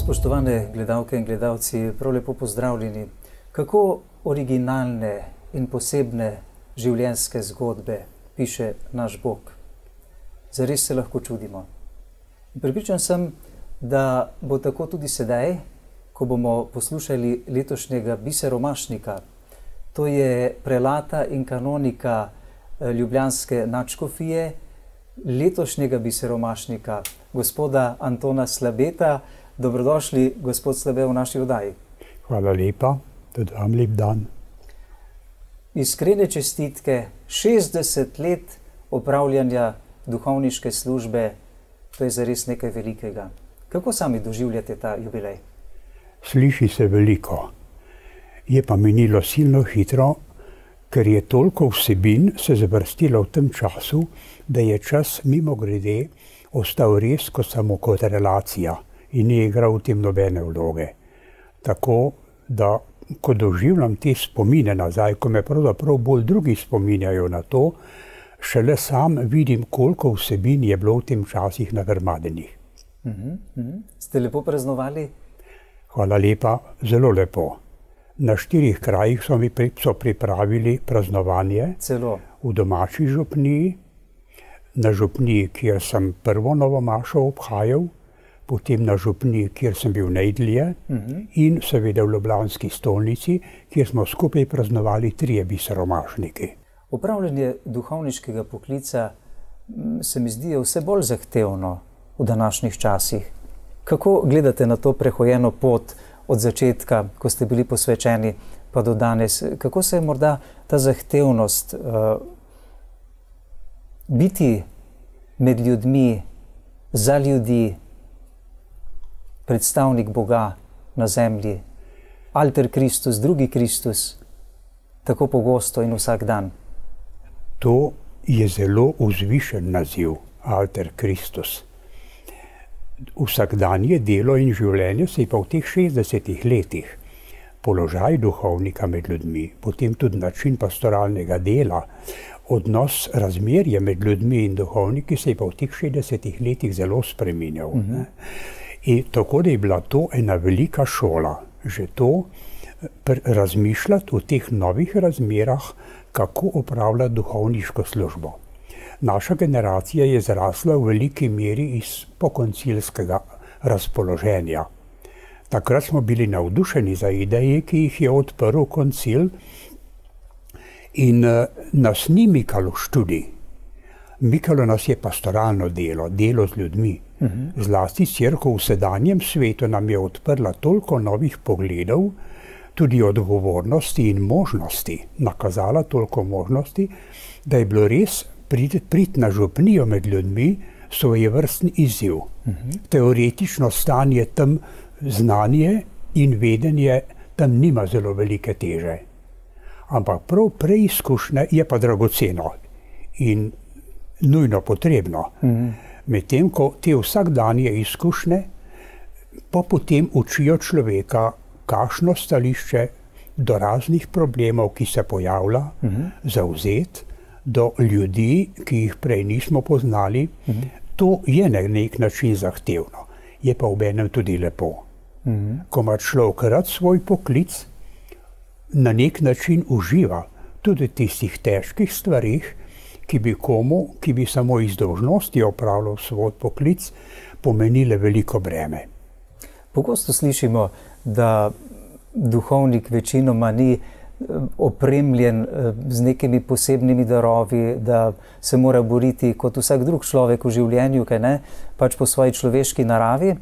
Spoštovane gledalke in gledalci, prav lepo pozdravljeni. Kako originalne in posebne življenjske zgodbe piše naš Bog. Zares se lahko čudimo. Prepričan sem, da bo tako tudi sedaj, ko bomo poslušali letošnjega biseromašnika. To je prelata in kanonika ljubljanske nadškofije, letošnjega biseromašnika, gospoda Antona Slabeta. Dobrodošli, gospod Slabe, v naši oddaji. Hvala lepa, tudi vam lep dan. Iskrene čestitke, 60 let opravljanja duhovniške službe, to je zares nekaj velikega. Kako sami doživljate ta jubilej? Sliši se veliko, je pa minilo silno hitro, ker je toliko vsebin se zvrstilo v tem času, da je čas mimogrede ostal res samo kot relacija in ni igral v tem nobene vloge. Tako da, ko doživljam te spomine nazaj, ko me pravzaprav bolj drugi spominjajo na to, šele sam vidim, koliko vsebin je bilo v tem časih nagrmadenih. Ste lepo praznovali? Hvala lepa, zelo lepo. Na 4 krajih so pripravili praznovanje. Celo? V domači župniji, na župniji, kjer sem prvo novomašo obhajal, potem na župniji, kjer sem bil najdlje, in seveda v ljubljanski stolnici, kjer smo skupaj praznovali 3 biseromašniki. Upravljanje duhovniškega poklica se mi zdi vse bolj zahtevno v današnjih časih. Kako gledate na to prehojeno pot od začetka, ko ste bili posvečeni, pa do danes? Kako se je morda ta zahtevnost biti med ljudmi, za ljudi, predstavnik Boga na zemlji, alter Kristus, drugi Kristus, tako pogosto in vsak dan? To je zelo vzvišen naziv, alter Kristus. Vsakdanje delo in življenje se je pa v teh 60 letih, položaj duhovnika med ljudmi, potem tudi način pastoralnega dela, odnos, razmerje med ljudmi in duhovniki se je pa v teh 60 letih zelo spreminjal. In tako da je bila to ena velika šola, že to razmišljati o teh novih razmerah, kako opravljati duhovniško službo. Naša generacija je zrasla v veliki meri iz pokoncilskega razpoloženja. Takrat smo bili navdušeni za ideje, ki jih je odprl koncil, in nas ni mikalo študij. Mikalo nas je pastoralno delo, delo z ljudmi. Zlasti cerkev v sedanjem svetu nam je odprla toliko novih pogledov, tudi odgovornosti in možnosti, nakazala toliko možnosti, da je bilo res priti na župnijo med ljudmi svojevrsten izziv. Teoretično stanje tam, znanje in vedenje tam nima zelo velike teže. Ampak prav preizkušnje je pa dragoceno in nujno potrebno. Medtem ko te vsakdanje izkušnje pa potem učijo človeka, kakšno stališče do raznih problemov, ki se pojavlja, zavzeti do ljudi, ki jih prej nismo poznali. To je na nek način zahtevno, je pa obenem tudi lepo. Ko ima človek rad svoj poklic, na nek način uživa tudi tistih težkih stvarih, ki bi komu, ki bi samo iz dolžnosti opravljal svoj poklic, pomenile veliko breme. Pogosto slišimo, da duhovnik večinoma ni opremljen z nekimi posebnimi darovi, da se mora boriti kot vsak drug človek v življenju, kaj ne, pač po svoji človeški naravi.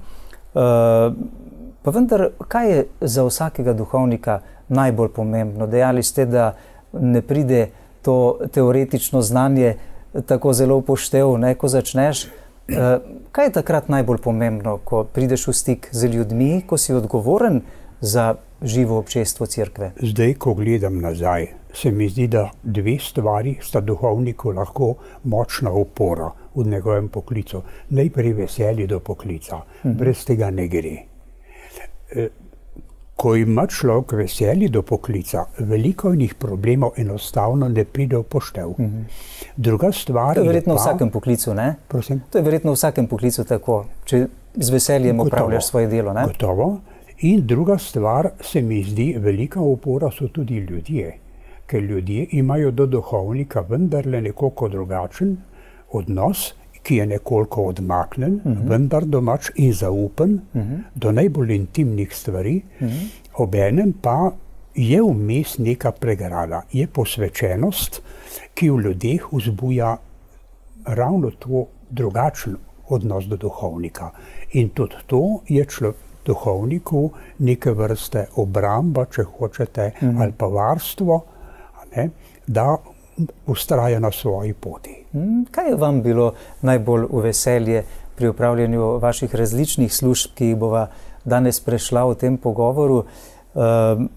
Pa vendar, kaj je za vsakega duhovnika najbolj pomembno? Dejali ste, da ne pride to teoretično znanje tako zelo upoštev, ko začneš. Kaj je takrat najbolj pomembno, ko prideš v stik z ljudmi, ko si odgovoren za živo občestvo cerkve? Zdaj, ko gledam nazaj, se mi zdi, da 2 stvari sta duhovniku lahko močna opora v njegovem poklicu. Najprej veselje do poklica, brez tega ne gre. ko ima človek veselje do poklica, veliko njih problemov enostavno ne pride v poštev. Druga stvar to je verjetno v vsakem poklicu, ne? Prosim? To je verjetno v vsakem poklicu tako, če z veseljem opravljaš svoje delo, ne? Gotovo. In druga stvar, se mi zdi, velika opora so tudi ljudje, ker ljudje imajo do duhovnika vendarle nekoliko drugačen odnos, ki je nekoliko odmaknen, vendar domač in zaupen do najbolj intimnih stvari, obenem pa je vmes neka pregrada, je posvečenost, ki v ljudeh vzbuja ravno to drugačen odnos do duhovnika. In tudi to je duhovniku neke vrste obramba, če hočete, ali pa varstvo, ne, da vztraja na svoji poti. Kaj je vam bilo najbolj v veselje pri upravljanju vaših različnih služb, ki jih bova danes prešla v tem pogovoru?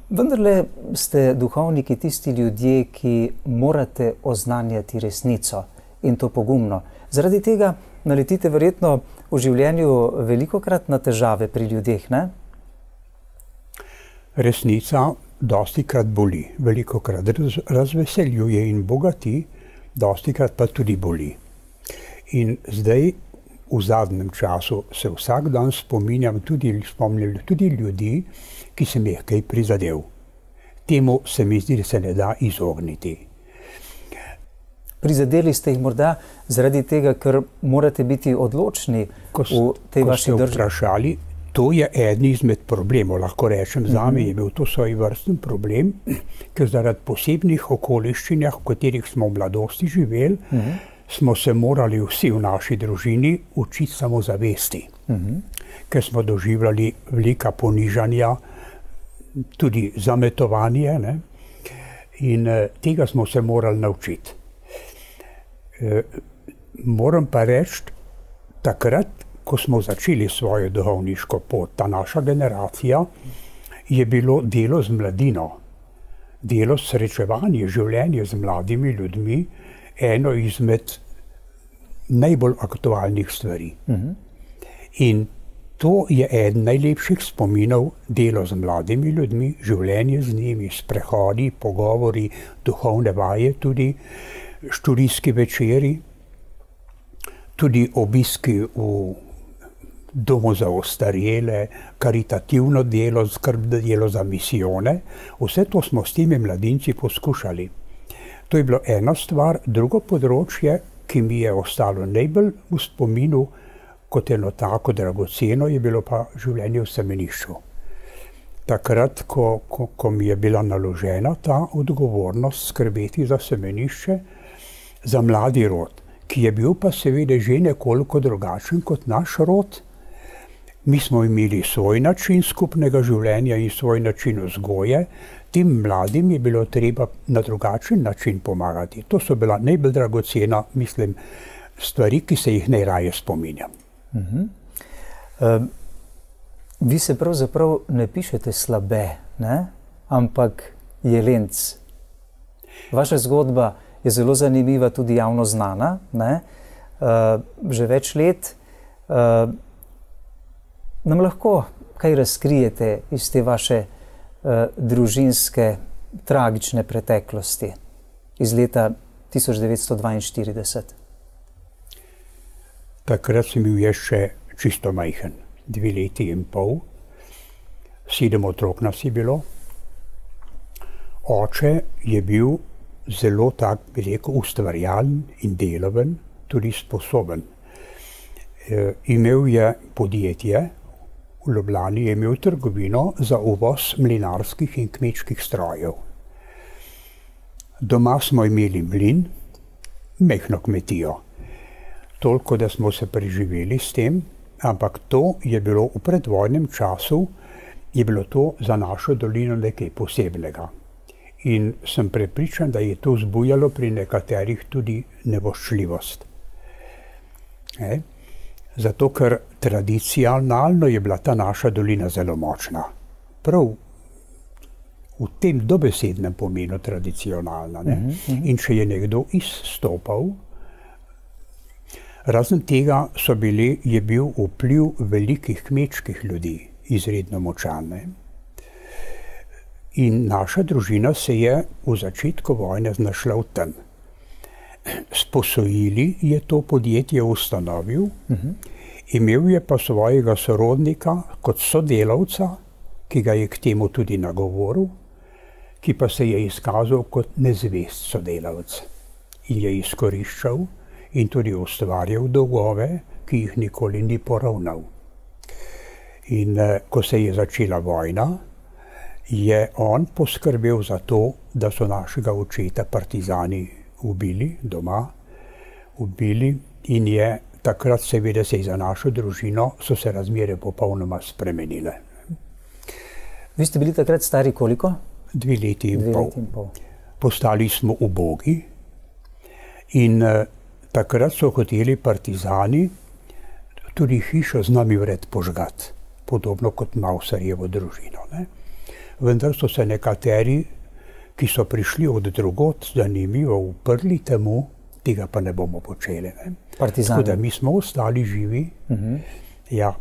Vendarle ste duhovniki tisti ljudje, ki morate oznanjati resnico in to pogumno. Zaradi tega naletite verjetno v življenju velikokrat na težave pri ljudeh, ne? Resnica dostikrat boli, velikokrat razveseljuje in bogati, dostikrat pa tudi boli. In zdaj v zadnjem času se vsak dan spomnim tudi ljudi, ki se mi je kaj prizadel. Temu se mi zdi, da se ne da izogniti. Prizadeli ste jih morda zaradi tega, ker morate biti odločni v tej vaši državi? Ko ste vprašali, to je eden izmed problemov, lahko rečem, zame je bil to svojevrsten problem, ker zaradi posebnih okoliščin, v katerih smo v mladosti živeli, smo se morali vsi v naši družini učiti samozavesti. Ker smo doživljali velika ponižanja, tudi zametovanje, ne? In tega smo se morali naučiti. Moram pa reči, takrat, ko smo začeli svojo duhovniško pot, ta naša generacija, je bilo delo z mladino, delo srečevanje, življenje z mladimi ljudmi, eno izmed najbolj aktualnih stvari. In to je eden najlepših spominov, delo z mladimi ljudmi, življenje z njimi, sprehodi, pogovori, duhovne vaje tudi, študijski večeri, tudi obiski v domu za ostarele, karitativno delo, skrbno delo za misijone. Vse to smo s temi mladinci poskušali. To je bilo ena stvar. Drugo področje, ki mi je ostalo najbolj v spominu kot eno tako dragoceno, je bilo pa življenje v semenišču. Takrat, ko mi je bila naložena ta odgovornost skrbeti za semenišče, za mladi rod, ki je bil pa seveda že nekoliko drugačen kot naš rod. Mi smo imeli svoj način skupnega življenja in svoj način vzgoje, tem mladim je bilo treba na drugačen način pomagati. To so bila najbolj dragocena, mislim, stvari, ki se jih najraje spominjam. Vi se pravzaprav ne pišete slabe, ne? Ampak jelenc. Vaša zgodba je zelo zanimiva, tudi javno znana, ne? Že več let. Nam lahko kaj razkrijete iz te vaše družinske, tragične preteklosti iz leta 1942? Takrat sem bil še čisto majhen, 2 leti in pol, 7 otrok nas je bilo. Oče je bil zelo tak, bi rekel, ustvarjalen in deloven, tudi sposoben. Imel je podjetje, v Ljubljani je imel trgovino za uvoz mlinarskih in kmečkih strojev. Doma smo imeli mlin, majhno kmetijo. Toliko, da smo se preživeli s tem, ampak to je bilo v predvojnem času, je bilo to za našo dolino nekaj posebnega. In sem prepričan, da je to vzbujalo pri nekaterih tudi nevoščljivost. Zato, ker tradicionalno je bila ta naša dolina zelo močna. Prav v tem dobesednem pomenu tradicionalna. In če je nekdo izstopal, razen tega je bil vpliv velikih kmečkih ljudi izredno močan. In naša družina se je v začetku vojne znašla v tem. S posojili je to podjetje ustanovil, imel je pa svojega sorodnika kot sodelavca, ki ga je k temu tudi nagovoril, ki pa se je izkazal kot nezvest sodelavec in je izkoriščal in tudi ustvarjal dolgove, ki jih nikoli ni poravnal. In ko se je začela vojna, je on poskrbel za to, da so našega očeta partizani ubili doma, in je takrat seveda se za našo družino so se razmere popolnoma spremenile. Vi ste bili takrat stari koliko? 2 leti in pol. Postali smo ubogi in takrat so hoteli partizani tudi hišo z nami vred požgati, podobno kot Mauserjevo družino. Ne? Vendar so se nekateri, ki so prišli od drugod, zanimivo uprli temu, tega pa ne bomo počeli. Ne? Tako da mi smo ostali živi. Ja.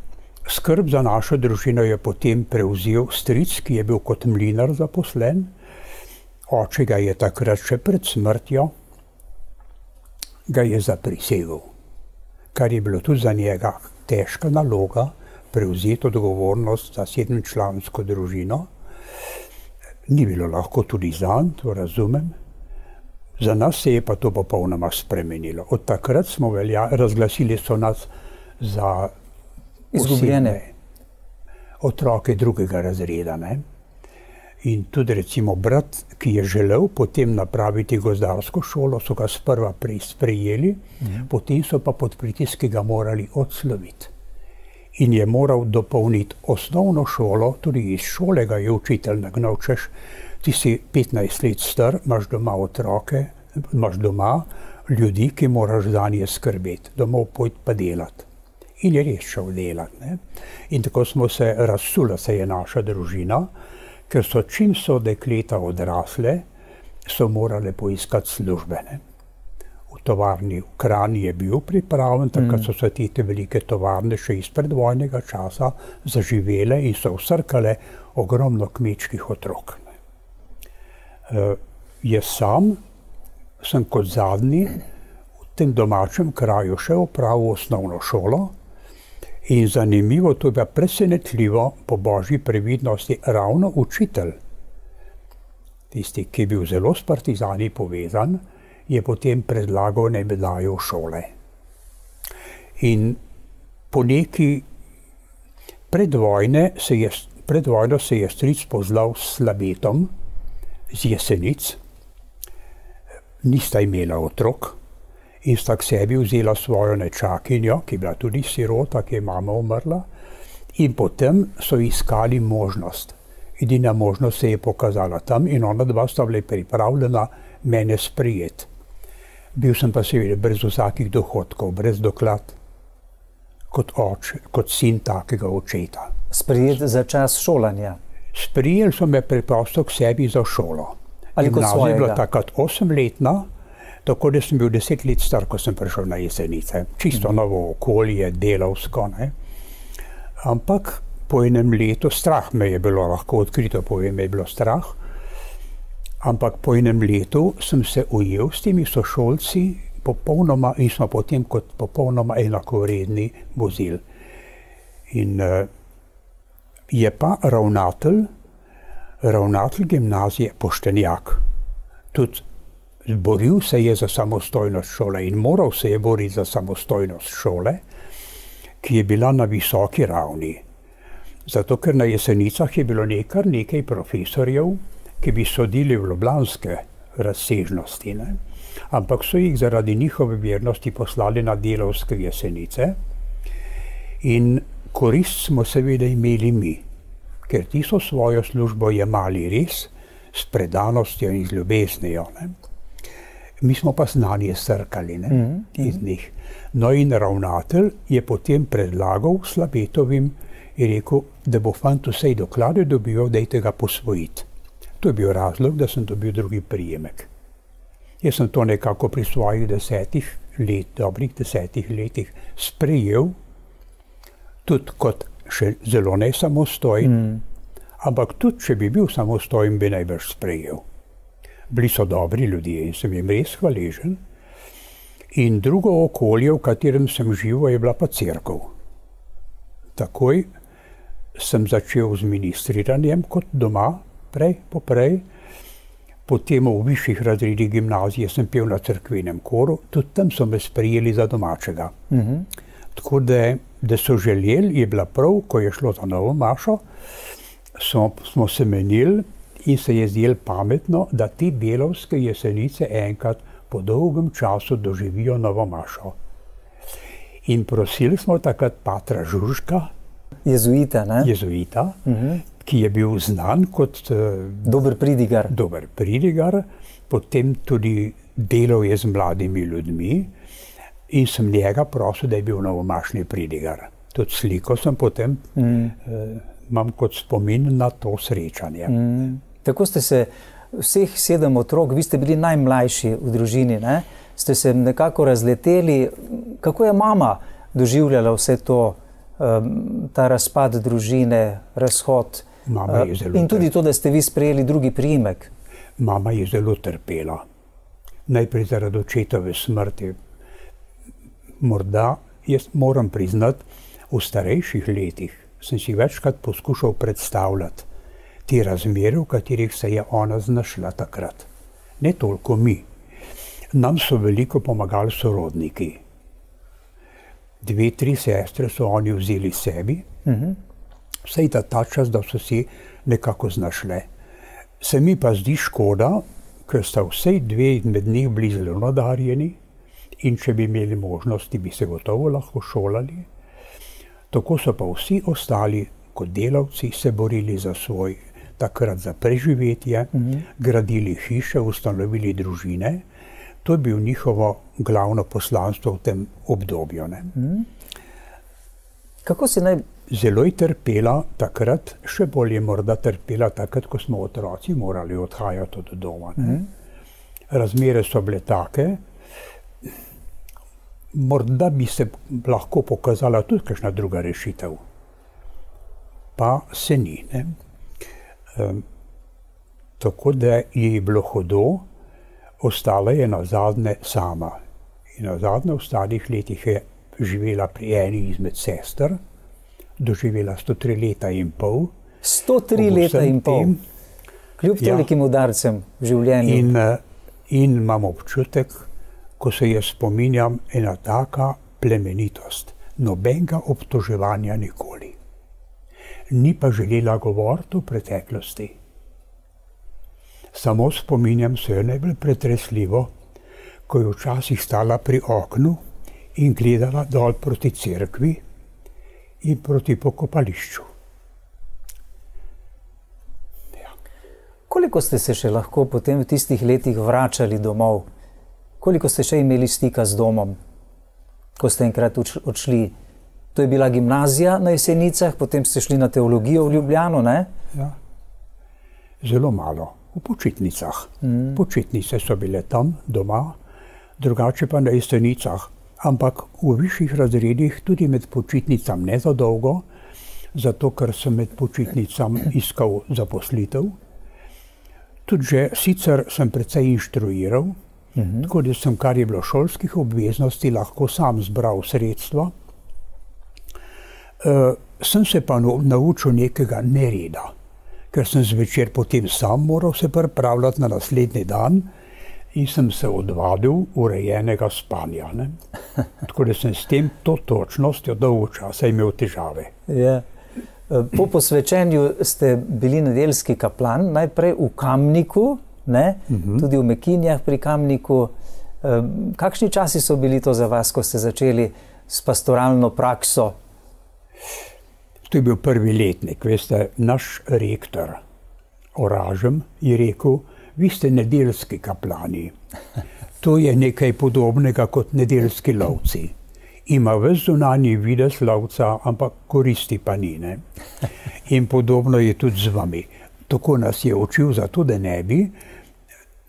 Skrb za našo družino je potem prevzel stric, ki je bil kot mlinar zaposlen. Oče ga je takrat še pred smrtjo, ga je zaprisegel, kar je bilo tudi za njega težka naloga, prevzeti odgovornost za 7-člansko družino. Ni bilo lahko tudi zanj, to razumem. Za nas se je pa to popolnoma spremenilo. Od takrat smo razglasili so nas za izgubljene otroke drugega razreda. Ne? In tudi recimo brat, ki je želel potem napraviti gozdarsko šolo, so ga sprva sprejeli, potem so pa pod pritiski ga morali odsloviti. In je moral dopolniti osnovno šolo, tudi iz šole ga je učitelj nagnal, češ, ti si 15 let star, imaš doma otroke, imaš doma ljudi, ki moraš zanje skrbeti, domov pojdi pa delati. In je res šel delati. Ne? In tako smo se razsula, se je naša družina, ker so čim so dekleta odrasle, so morale poiskati službe. Ne? V tovarni v Kranji je bil pripravljen, takrat so se te velike tovarne še iz predvojnega časa zaživele in so vsrkale ogromno kmečkih otrok. Jaz sam sem kot zadnji v tem domačem kraju še opravil osnovno šolo in zanimivo, to je presenetljivo po božji previdnosti, ravno učitelj, tisti, ki je bil zelo s partizani povezan, je potem predlagal, naj me dajo v šole. In po neki predvojno se je stric poznal s Slabetom z Jesenic, nista imela otrok in sta k sebi vzela svojo nečakinjo, ki je bila tudi sirota, ki je mama umrla, in potem so iskali možnost. Edina možnost se je pokazala tam in ona dva sta bila pripravljena mene sprijeti. Bil sem pa seveda brez vsakih dohodkov, brez doklad, kot sin takega očeta. Sprijet za čas šolanja? Sprijeli so me preprosto k sebi za šolo. Ali kot svojega? Gimnazija je bila takrat 8-letna, tako da sem bil 10 let star, ko sem prišel na Jesenice. Čisto novo okolje, delavsko. Ne? Ampak po enem letu, strah me je bilo, lahko odkrito povem, me je bilo strah, ampak po enem letu sem se ujel s temi sošolci popolnoma in smo potem kot popolnoma enakovredni vozili. In je pa ravnatelj gimnazije poštenjak. Tudi boril se je za samostojnost šole in moral se je boriti za samostojnost šole, ki je bila na visoki ravni. Zato, ker na Jesenicah je bilo nekaj profesorjev, ki bi sodili v ljubljanske razsežnosti, ne? Ampak so jih zaradi njihove vernosti poslali na delavske Jesenice in korist smo seveda imeli mi, ker ti so svojo službo jemali res s predanostjo in z ljubeznijo. Ne? Mi smo pa znanje srkali iz njih. No in ravnatelj je potem predlagal Slabetovim in rekel, da bo fant vsej doklade dobil, dajte ga posvojiti. To je bil razlog, da sem dobil drugi prijemek. Jaz sem to nekako pri svojih dobrih 10 letih sprejel, tudi kot še zelo nesamostojen, Ampak tudi, če bi bil samostojen, bi najbrž sprejel. Bili so dobri ljudje in sem jim res hvaležen. In drugo okolje, v katerem sem živel, je bila pa cerkev. Takoj sem začel z ministriranjem kot doma, poprej. Potem v višjih razredih gimnazije sem pel na cerkvenem koru, tudi tam so me sprejeli za domačega. Tako da so želeli, je bila prav, ko je šlo za novo mašo, smo se menili in se je zdelo pametno, da te Belovske Jesenice enkrat po dolgem času doživijo novo mašo. In prosili smo takrat patra Žužka, jezuita, ne? Jezuita, ki je bil znan kot dober pridigar. Dober pridigar, potem tudi delal je z mladimi ljudmi in sem njega prosil, da je bil novomašni pridigar. Tudi sliko sem potem, imam kot spomin na to srečanje. Tako ste se vseh 7 otrok, vi ste bili najmlajši v družini, ne? Ste se nekako razleteli. Kako je mama doživljala vse to, ta razpad družine, razhod? Mama je zelo in tudi to, da ste vi sprejeli drugi priimek. Mama je zelo trpela. Najprej zaradi očetove smrti. Morda, jaz moram priznati, v starejših letih sem si večkrat poskušal predstavljati te razmere, v katerih se je ona znašla takrat. Ne toliko mi. Nam so veliko pomagali sorodniki. 2, 3 sestre so oni vzeli sebi, vsej ta čas, da so si nekako znašle. Se mi pa zdi škoda, ker sta vsej 2 med njih bili zelo nadarjeni in če bi imeli možnosti, bi se gotovo lahko šolali. Tako so pa vsi ostali kot delavci se borili za svoj, takrat za preživetje, gradili hiše, ustanovili družine. To je bil njihovo glavno poslanstvo v tem obdobju. Kako si naj... Zelo je trpela takrat, še bolj je morda trpela takrat, ko smo otroci morali odhajati od doma. Razmere so bile take, morda bi se lahko pokazala tudi kakšna druga rešitev. Pa se ni. Tako da je bilo hudo, ostala je nazadnje sama. In nazadnje v starih letih je živela pri eni izmed sester, doživela 103 leta in pol. 103 leta in pol? Kljub tolikim udarcem v življenju? In imam občutek, ko se je spominjam, ena taka plemenitost. Nobenega obtoževanja nikoli. Ni pa želela govoriti o preteklosti. Samo spominjam se najbolj pretresljivo, ko je včasih stala pri oknu in gledala dol proti cerkvi in proti pokopališču. Koliko ste se še lahko potem v tistih letih vračali domov? Koliko ste še imeli stika z domom, ko ste enkrat odšli? To je bila gimnazija na Jesenicah, potem ste šli na teologijo v Ljubljano, ne? Ja, zelo malo. V počitnicah. Počitnice so bile tam, doma, drugače pa na Jesenicah. Ampak v višjih razredih tudi med počitnicam ne za dolgo, zato ker sem med počitnicam iskal zaposlitev. Tudi že sicer sem precej inštruiral, tako da sem, kar je bilo šolskih obveznosti, lahko sam zbral sredstva. Sem se pa naučil nekega nereda, ker sem zvečer potem sam moral se pripravljati na naslednji dan in sem se odvadil urejenega spanja. Tako da sem s tem to točnostjo dolgo časa imel težave. Ja. Po posvečenju ste bili nedeljski kaplan, najprej v Kamniku, ne? Tudi v Mekinjah pri Kamniku. Kakšni časi so bili to za vas, ko ste začeli s pastoralno prakso? To je bil prvi letnik. Veste, naš rektor Oražem je rekel, vi ste nedeljski kaplani. To je nekaj podobnega kot nedeljski lovci. Ima ves zunanji videz lovca, ampak koristi pa ni. In podobno je tudi z vami. Tako nas je učil zato, da ne bi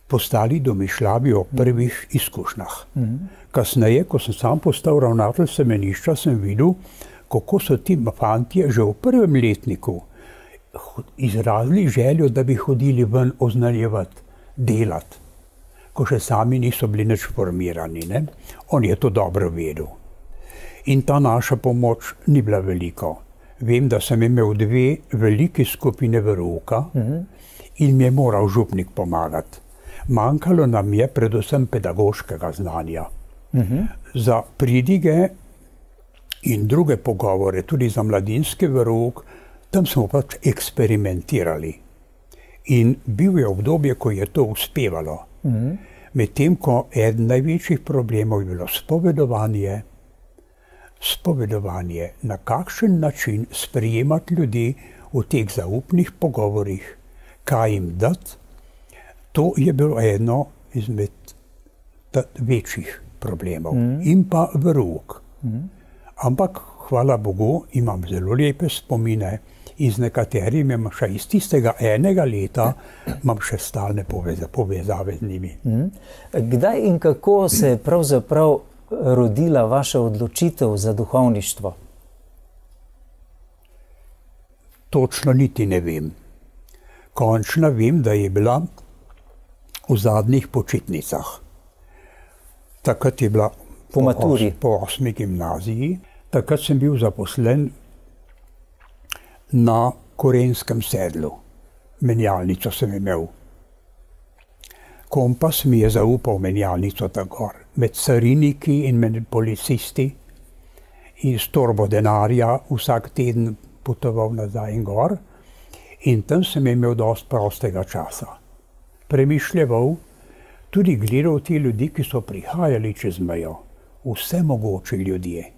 postali domišljavi o prvih izkušnjah. Kasneje, ko sem sam postal ravnatelj semenišča, sem videl, kako so ti fantje že v prvem letniku izrazili željo, da bi hodili ven oznaljevati, delati, ko še sami niso bili nič formirani. Ne? On je to dobro vedel. In ta naša pomoč ni bila veliko. Vem, da sem imel 2 velike skupine verouka in mi je moral župnik pomagati. Manjkalo nam je predvsem pedagoškega znanja. Za pridige in druge pogovore, tudi za mladinski verouk, tam smo pač eksperimentirali. In bil je obdobje, ko je to uspevalo. Medtem ko eden največjih problemov je bilo spovedovanje, na kakšen način sprejemati ljudi v teh zaupnih pogovorih, kaj jim dati, to je bilo eno izmed večjih problemov. In pa verouk. Ampak, hvala Bogu, imam zelo lepe spomine in z nekaterimi imam še iz tistega enega leta imam še stalne povezave z njimi. Kdaj in kako se je pravzaprav rodila vaša odločitev za duhovništvo? Točno niti ne vem. Končno vem, da je bila v zadnjih počitnicah. Takrat je bila po maturi. Po 8. gimnaziji. Takrat sem bil zaposlen na Korenskem sedlu. Menjalnico sem imel. Kompas mi je zaupal menjalnico takor. Med cariniki in med policisti. In s torbo denarja vsak teden potoval nazaj in gor. In tam sem imel dosti prostega časa. Premišljeval, tudi gledal te ljudi, ki so prihajali čez mejo. Vse mogoče ljudje.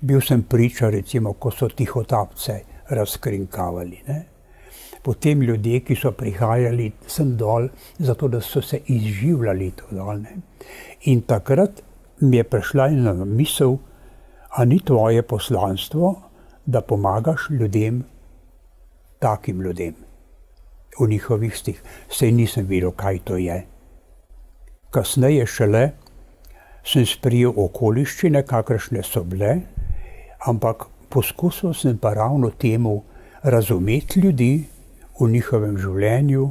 Bil sem priča, recimo, ko so tihotapce razkrinkavali. Ne? Potem ljudje, ki so prihajali sem dol, zato da so se izživljali to dol. Ne? In takrat mi je prišla ena misel, a ni tvoje poslanstvo, da pomagaš ljudem, takim ljudem, v njihovih stih. Saj nisem videl, kaj to je. Kasneje šele sem sprejel okoliščine, kakršne so bile, ampak poskusil sem pa ravno temu razumeti ljudi v njihovem življenju,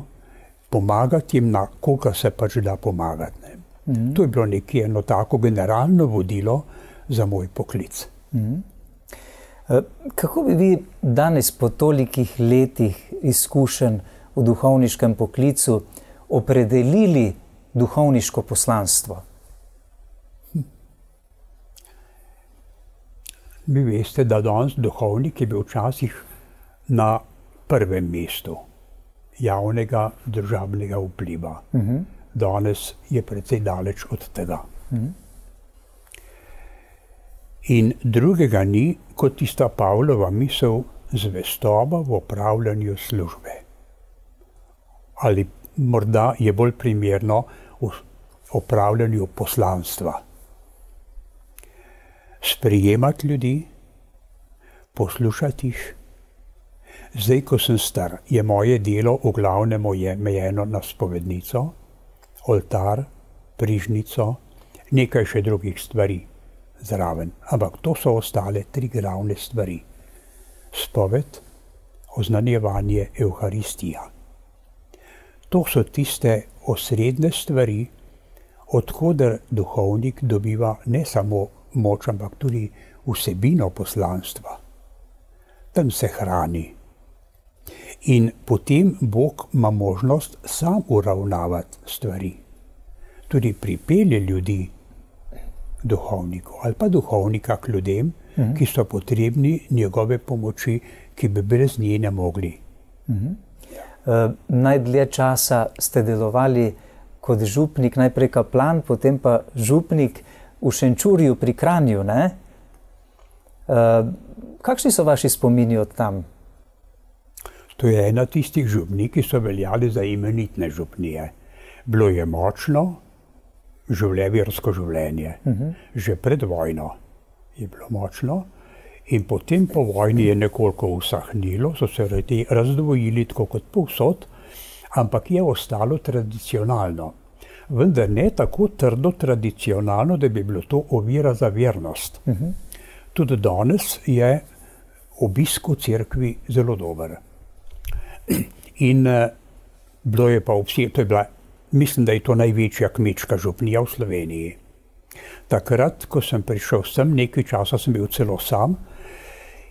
pomagati jim, na koliko se pač da pomagati. To je bilo nekje eno tako generalno vodilo za moj poklic. Kako bi vi danes po tolikih letih izkušenj v duhovniškem poklicu opredelili duhovniško poslanstvo? Vi veste, da danes duhovnik je bil včasih na prvem mestu javnega državnega vpliva. Danes je precej daleč od tega. In drugega ni kot tista Pavlova misel zvestoba v opravljanju službe. Ali morda je bolj primerno v opravljanju poslanstva. Sprejemati ljudi, poslušati jih. Zdaj, ko sem star, je moje delo v glavnem omejeno na spovednico, oltar, prižnico, nekaj še drugih stvari zraven. Ampak to so ostale 3 glavne stvari. Spoved, oznanjevanje, evharistija. To so tiste osrednje stvari, od koder duhovnik dobiva ne samo moč, ampak tudi vsebino poslanstva. Tam se hrani. In potem Bog ima možnost sam uravnavati stvari. Tudi pripelje ljudi duhovniku ali pa duhovnika k ljudem, ki so potrebni njegove pomoči, ki bi brez nje ne mogli. Najdlje časa ste delovali kot župnik, najprej kaplan, potem pa župnik v Šenčurju pri Kranju, ne? Kakšni so vaši spomini od tam? To je ena tistih župnij, ki so veljali za imenitne župnije. Bilo je močno versko življenje. Že pred vojno je bilo močno in potem po vojni je nekoliko usahnilo, so se razdvojili tako kot povsod, ampak je ostalo tradicionalno. Vendar ne tako trdo tradicionalno, da bi bilo to ovira za vernost. Tudi danes je obisk v cerkvi zelo dober. In bilo je pa to je bila, mislim, da je to največja kmečka župnija v Sloveniji. Takrat, ko sem prišel sem, nekaj časa sem bil celo sam,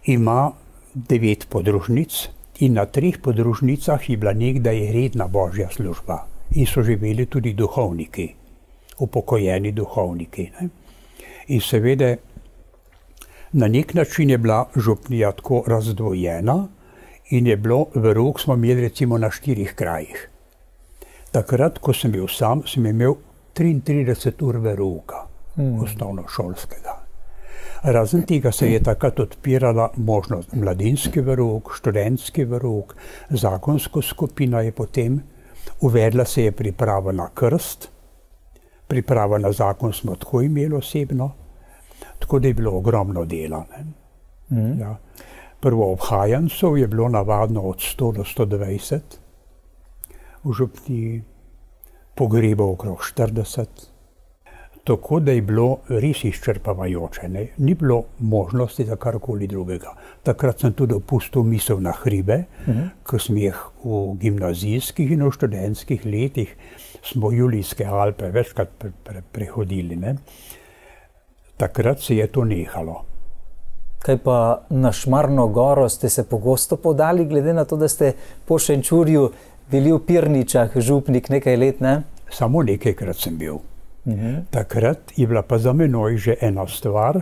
ima 9 podružnic in na 3 podružnicah je bila nekdaj redna božja služba in so živeli tudi duhovniki, upokojeni duhovniki. Ne? In seveda, na nek način je bila župnija tako razdvojena in je bilo, verouk smo imeli recimo na 4 krajih. Takrat, ko sem bil sam, sem imel 33 ur verouka, osnovnošolskega. Razen tega se je takrat odpirala možnost mladinski verouk, študentski verouk, zakonsko skupina je potem, uvedla se je priprava na krst, priprava na zakon smo tako imeli osebno, tako da je bilo ogromno dela. Ja. Prvo obhajancev je bilo navadno od 100 do 120, v župniji pogrebov okrog 40, tako da je bilo res izčrpavajoče. Ne? Ni bilo možnosti za karkoli drugega. Takrat sem tudi opustil misel na hribe, ko smo jih v gimnazijskih in v študentskih letih smo Julijske Alpe večkrat prehodili. Ne? Takrat se je to nehalo. Kaj pa na Šmarno goro ste se pogosto podali, glede na to, da ste po Šenčurju bili v Pirničah župnik nekaj let, ne? Samo nekajkrat sem bil. Takrat je bila pa za menoj že ena stvar,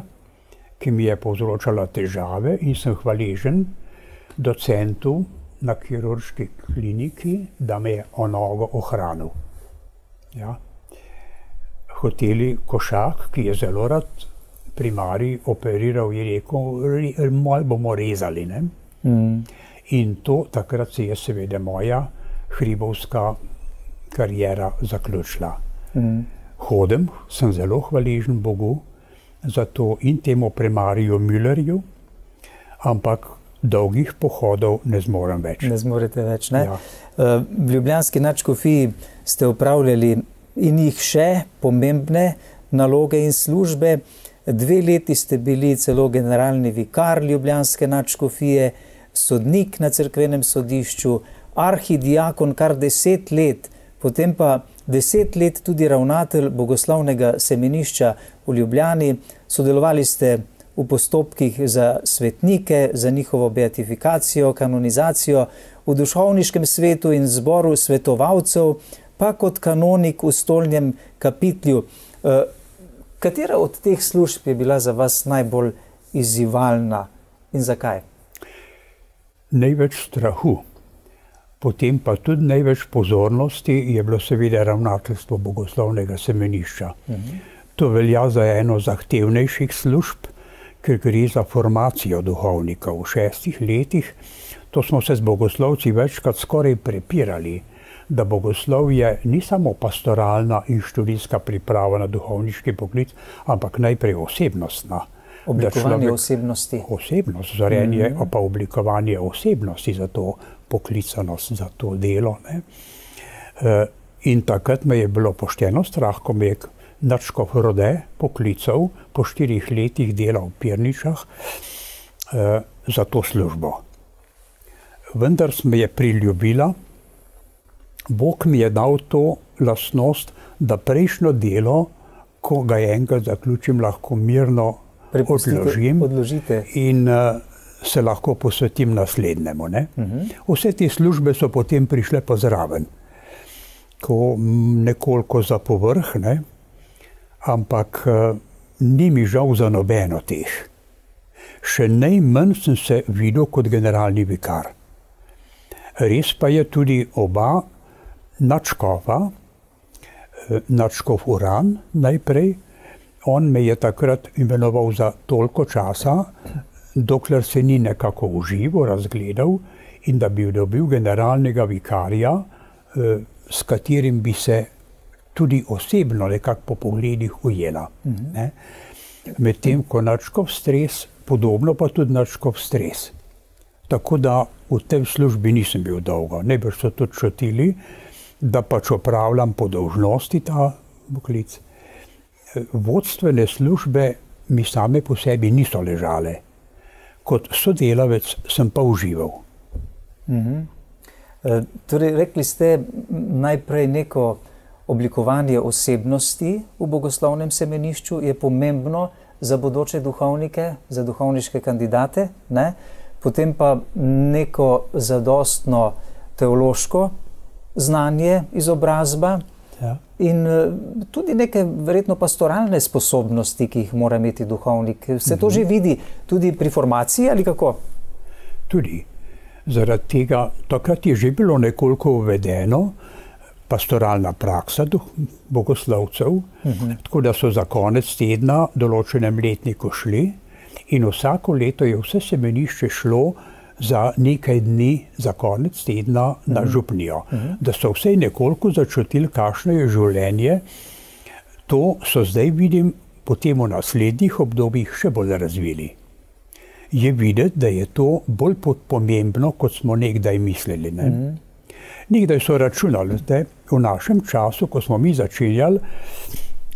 ki mi je povzročala težave in sem hvaležen docentu na kirurški kliniki, da me je o nogo ohranil. Ja. Hoteli Košak, ki je zelo rad primarij operiral, je rekel, malo bomo rezali. Ne? In to takrat se je seveda moja hribovska karijera zaključila. Hodim, sem zelo hvaležen Bogu za to in temu primariju Müllerju, ampak dolgih pohodov ne zmorem več. Ne zmorete več, ne? Ja. V ljubljanski nadškofiji ste upravljali in jih še pomembne naloge in službe. 2 leti ste bili celo generalni vikar ljubljanske nadškofije, sodnik na cerkvenem sodišču, arhidiakon kar 10 let, potem pa 10 let tudi ravnatelj bogoslovnega semenišča v Ljubljani. Sodelovali ste v postopkih za svetnike, za njihovo beatifikacijo, kanonizacijo, v duhovniškem svetu in zboru svetovalcev, pa kot kanonik v stolnjem kapitlju. Katera od teh služb je bila za vas najbolj izzivalna in zakaj? Največ strahu, potem pa tudi največ pozornosti je bilo seveda ravnateljstvo bogoslovnega semenišča. To velja za eno zahtevnejših služb, ker gre za formacijo duhovnikov. V 6 letih, to smo se z bogoslovci večkrat skoraj prepirali, da bogoslovje ni samo pastoralna in študijska priprava na duhovniški poklic, ampak najprej osebnostna. Oblikovanje osebnosti. Osebnost, zorenje, pa oblikovanje osebnosti za to poklicanost, za to delo. Ne? In takrat me je bilo pošteno strah, ko me je nadškof Rode poklical po 4 letih dela v Pirničah za to službo. Vendar me je priljubila, Bog mi je dal to lastnost, da prejšnjo delo, ko ga enkrat zaključim, lahko mirno odložite in se lahko posvetim naslednjemu. Ne? Vse te službe so potem prišle pa zraven, ko nekoliko za povrh, ne? Ampak ni mi žal za nobeno teh. Še najmanj sem se videl kot generalni vikar. Res pa je tudi oba nadškofa, nadškof Uran najprej, on me je takrat imenoval za toliko časa, dokler se ni nekako v živo razgledal in da bi dobil generalnega vikarja, s katerim bi se tudi osebno nekako po pogledih ujela. Medtem ko nadškof Stres, podobno pa tudi nadškof Stres. Tako da v tej službi nisem bil dolgo. Najbrž so tudi čutili, da pač opravljam po dolžnosti ta poklic. Vodstvene službe mi same po sebi niso ležale. Kot sodelavec sem pa užival. Torej, rekli ste najprej neko oblikovanje osebnosti v bogoslovnem semenišču je pomembno za bodoče duhovnike, za duhovniške kandidate, ne? Potem pa neko zadostno teološko znanje, izobrazba in tudi neke verjetno pastoralne sposobnosti, ki jih mora imeti duhovnik. Se to že vidi tudi pri formaciji ali kako? Tudi. Zaradi tega, takrat je že bilo nekoliko uvedeno pastoralna praksa bogoslovcev, tako da so za konec tedna določenem letniku šli in vsako leto je vse semenišče šlo za nekaj dni za konec tedna na župnijo. Da so vsej nekoliko začutili, kakšno je življenje. To so zdaj, vidim, potem v naslednjih obdobjih še bolj razvili. Je videti, da je to bolj pomembno, kot smo nekdaj mislili. Ne? Nekdaj so računali, v našem času, ko smo mi začenjali,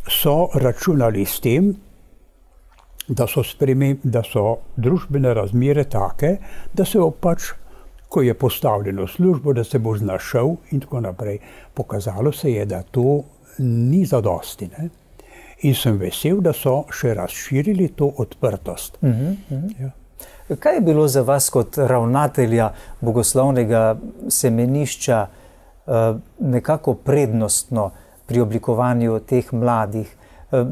so računali s tem, da so družbene razmere take, da se bo pač, ko je postavljeno službo, da se bo znašel in tako naprej. Pokazalo se je, da to ni zadosti. Ne? In sem vesel, da so še razširili to odprtost. Ja. Kaj je bilo za vas kot ravnatelja bogoslovnega semenišča nekako prednostno pri oblikovanju teh mladih?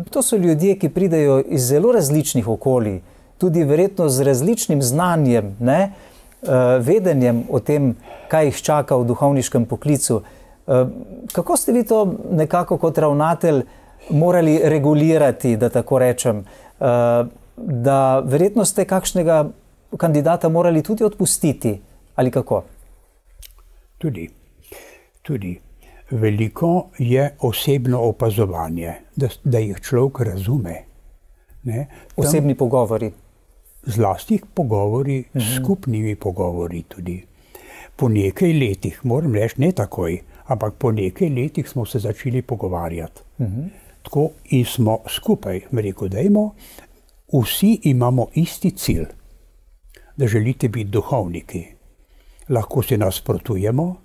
To so ljudje, ki pridejo iz zelo različnih okolij, tudi verjetno z različnim znanjem, ne? Vedenjem o tem, kaj jih čaka v duhovniškem poklicu. Kako ste vi to nekako kot ravnatelj morali regulirati, da tako rečem, da verjetno ste kakšnega kandidata morali tudi odpustiti, ali kako? Tudi. Veliko je osebno opazovanje, da jih človek razume. Ne? Osebni pogovori. Zlasti pogovori, skupnimi pogovori tudi. Po nekaj letih, moram reči, ne takoj, ampak po nekaj letih smo se začeli pogovarjati. Tako in smo skupaj, rekel, dajmo, vsi imamo isti cilj, da želite biti duhovniki. Lahko se nasprotujemo,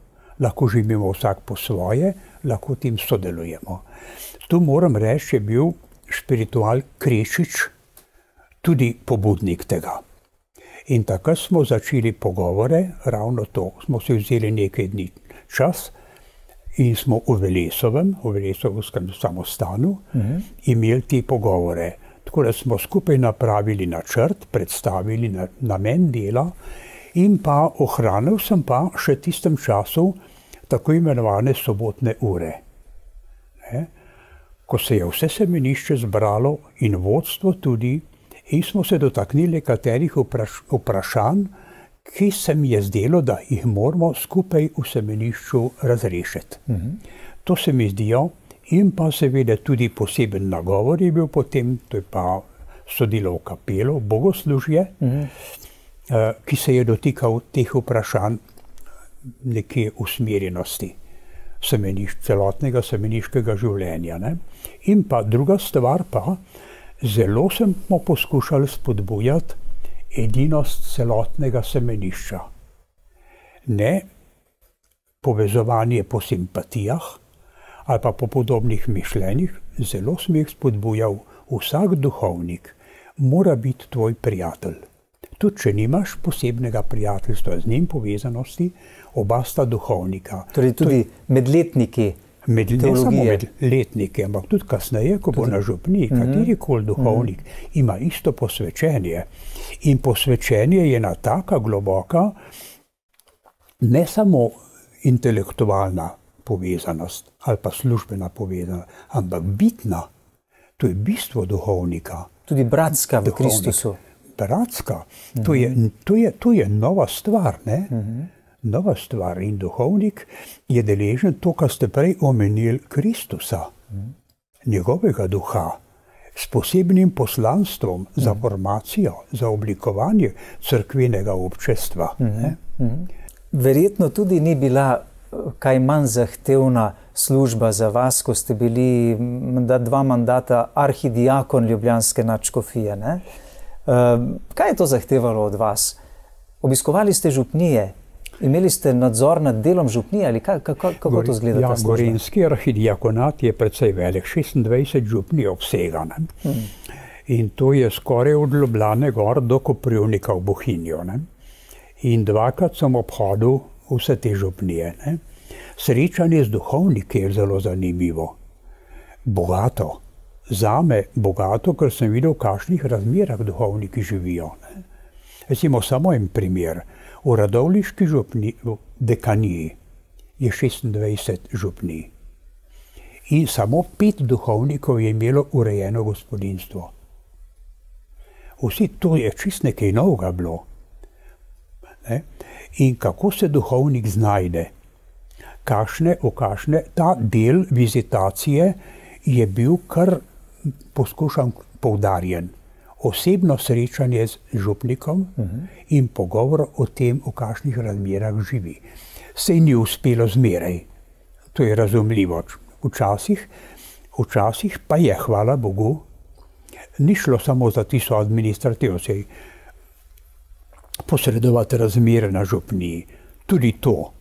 lahko živimo vsak po svoje, lahko tim sodelujemo. Tu moram reči, je bil spiritual Krešič tudi pobudnik tega. In takrat smo začeli pogovore, ravno to. Smo si vzeli nekaj dni čas in smo v Velesovskem samostanu imeli te pogovore. Tako da smo skupaj napravili načrt, predstavili namen dela in pa ohranil sem pa še tistem času tako imenovane sobotne ure. Ne? Ko se je vse semenišče zbralo in vodstvo tudi, in smo se dotaknili katerih vprašanj, ki se mi je zdelo, da jih moramo skupaj v semenišču razrešiti. To se mi zdijo, in pa seveda tudi poseben nagovor je bil potem, to je pa sodilo v kapelo, bogoslužje, ki se je dotikal teh vprašanj neke usmerjenosti celotnega semeniškega življenja. Ne? In pa druga stvar pa, zelo smo poskušali spodbujati edinost celotnega semenišča. Ne povezovanje po simpatijah ali pa po podobnih mišljenjih, zelo smo jih spodbujal. Vsak duhovnik mora biti tvoj prijatelj. Tudi če nimaš posebnega prijateljstva z njim povezanosti, oba sta duhovnika. Torej tudi medletniki teologije. Ne samo medletniki, ampak tudi kasneje, ko bo na župniji, katerikoli duhovnik ima isto posvečenje. In posvečenje je ena taka globoka, ne samo intelektualna povezanost ali pa službena povezanost, ampak bitna. To je bistvo duhovnika. Tudi bratska v Kristusu. Bratska. To je nova stvar, ne? Nova stvar. In duhovnik je deležen to, kar ste prej omenili, Kristusa, njegovega duha, s posebnim poslanstvom za formacijo, za oblikovanje cerkvenega občestva. Verjetno tudi ni bila kaj manj zahtevna služba za vas, ko ste bili 2 mandata arhidiakon ljubljanske nadškofije. Kaj je to zahtevalo od vas? Obiskovali ste župnije, Imeli ste nadzor nad delom župnije ali kako to izgleda? Ja, Gorenjski arhidiakonat je precej velik, 26 župnij obsega. In to je skoraj od Ljubljane gor do Koprivnika v Bohinju. In dvakrat sem obhodil vse te župnije. Srečanje z duhovniki je zelo zanimivo. Bogato. Zame bogato, ker sem videl, v kakšnih razmerah duhovniki živijo. Recimo samo en primer. V radovljiški župni, v dekaniji, je 26 župnij. In samo 5 duhovnikov je imelo urejeno gospodinjstvo. Vsi to je čist nekaj novega bilo. In kako se duhovnik znajde? Ta del vizitacije je bil kar poskušan poudarjen. Osebno srečanje z župnikom in pogovor o tem, v kakšnih razmerah živi. Sej ni uspelo zmeraj. To je razumljivo. Včasih pa je, hvala Bogu, ni šlo samo za tisto administrativo, sej posredovati razmere na župniji. Tudi to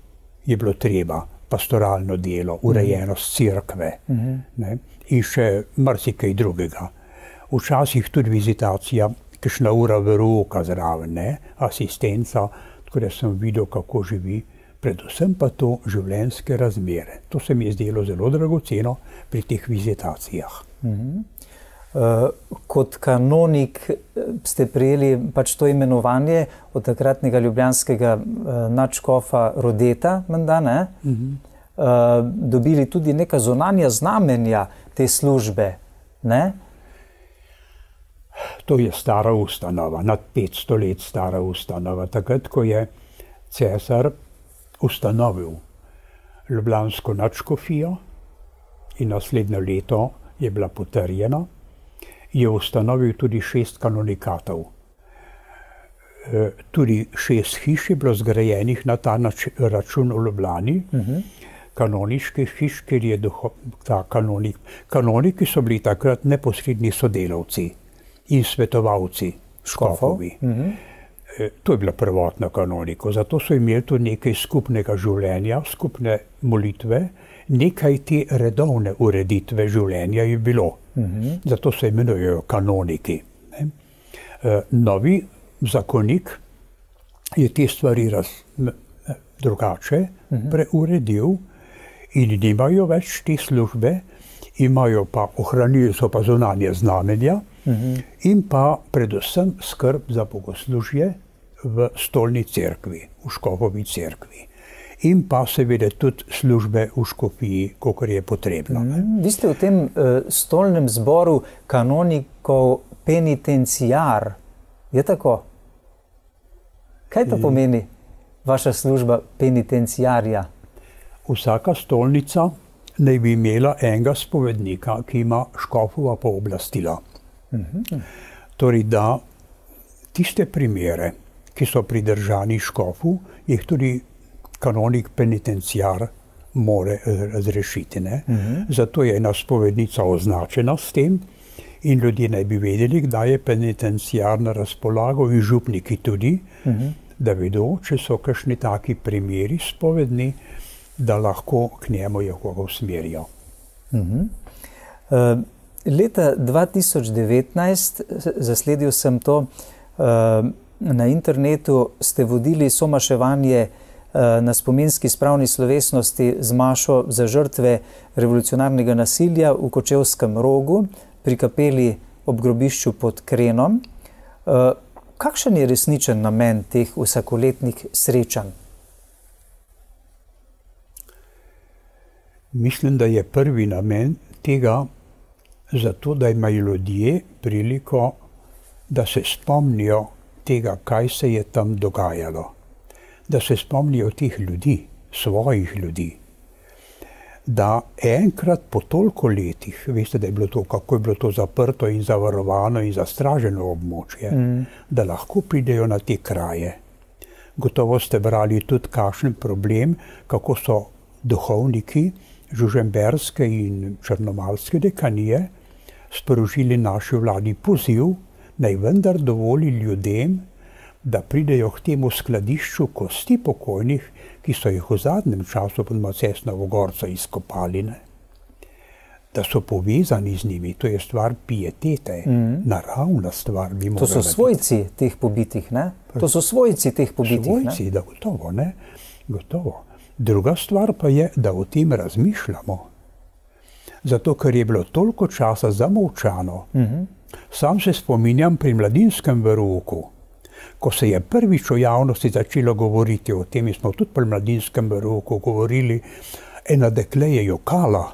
je bilo treba, pastoralno delo, urejenost cerkve in še marsikaj drugega. Včasih tudi vizitacija, kakšna ura verouka zraven, asistenca, tako da sem videl, kako živi, predvsem pa to življenjske razmere. To se mi je zdelo zelo dragoceno pri teh vizitacijah. Kot kanonik ste prejeli pač to imenovanje od takratnega ljubljanskega nadškofa Rodeta, menda, ne? Dobili tudi neka zunanja znamenja te službe, ne? To je stara ustanova, nad 500 let stara ustanova. Takrat, ko je cesar ustanovil ljubljansko nadškofijo in naslednje leto je bila potrjena, je ustanovil tudi 6 kanonikatov. Tudi 6 hiš je bilo zgrajenih na ta račun v Ljubljani, kanoniških hiš, ker je kanoniki so bili takrat neposredni sodelavci in svetovalci škofovi. To je bila prvotna kanonika, zato so imeli tudi nekaj skupnega življenja, skupne molitve, nekaj te redovne ureditve življenja je bilo. Zato se imenujejo kanoniki. Novi zakonik je te stvari drugače preuredil in nimajo več te službe, ohranili so pa zunanje znamenja in pa predvsem skrb za bogoslužje v stolni cerkvi, v škofovi cerkvi. In pa seveda tudi službe v škofiji, kolikor je potrebno. Vi ste v tem stolnem zboru kanonikov penitenciar. Je tako? Kaj to pomeni, vaša služba penitenciarja? Vsaka stolnica naj bi imela enega spovednika, ki ima škofova pooblastila. Torej, da tiste primere, ki so pridržani škofu, jih tudi kanonik penitenciar more razrešiti. Zato je ena spovednica označena s tem in ljudje naj bi vedeli, kdaj je penitenciar na razpolago in župniki tudi, da vedo, če so kakšni taki primeri spovedni, da lahko k njemu Jehovo usmerijo. Leta 2019, zasledil sem to, na internetu ste vodili somaševanje na spominski spravni slovesnosti z mašo za žrtve revolucionarnega nasilja v Kočevskem Rogu pri kapeli ob grobišču pod Krenom. Kakšen je resničen namen teh vsakoletnih srečanj? Mislim, da je prvi namen tega zato, da imajo ljudje priliko, da se spomnijo tega, kaj se je tam dogajalo. Da se spomnijo teh ljudi, svojih ljudi. Da enkrat po toliko letih, veste, da je bilo to, kako je bilo to zaprto in zavarovano in zastraženo območje, da lahko pridejo na te kraje. Gotovo ste brali tudi kakšen problem, kako so duhovniki žužemberske in črnomaljske dekanije sprožili naši vladi poziv, naj vendar dovoli ljudem da pridejo k temu skladišču kosti pokojnih, ki so jih v zadnjem času pod Macesnovo gorco izkopali, ne? Da so povezani z njimi, to je stvar pietete, naravna stvar. To so svojci teh pobitih, ne? To so svojci teh pobitih, svojci, da gotovo, ne? Gotovo. Druga stvar pa je, da o tem razmišljamo. Zato, ker je bilo toliko časa zamolčano. Sam se spominjam pri mladinskem verouku, ko se je prvič v javnosti začelo govoriti o tem, in smo tudi pri mladinskem verouku govorili, ena dekle je jokala,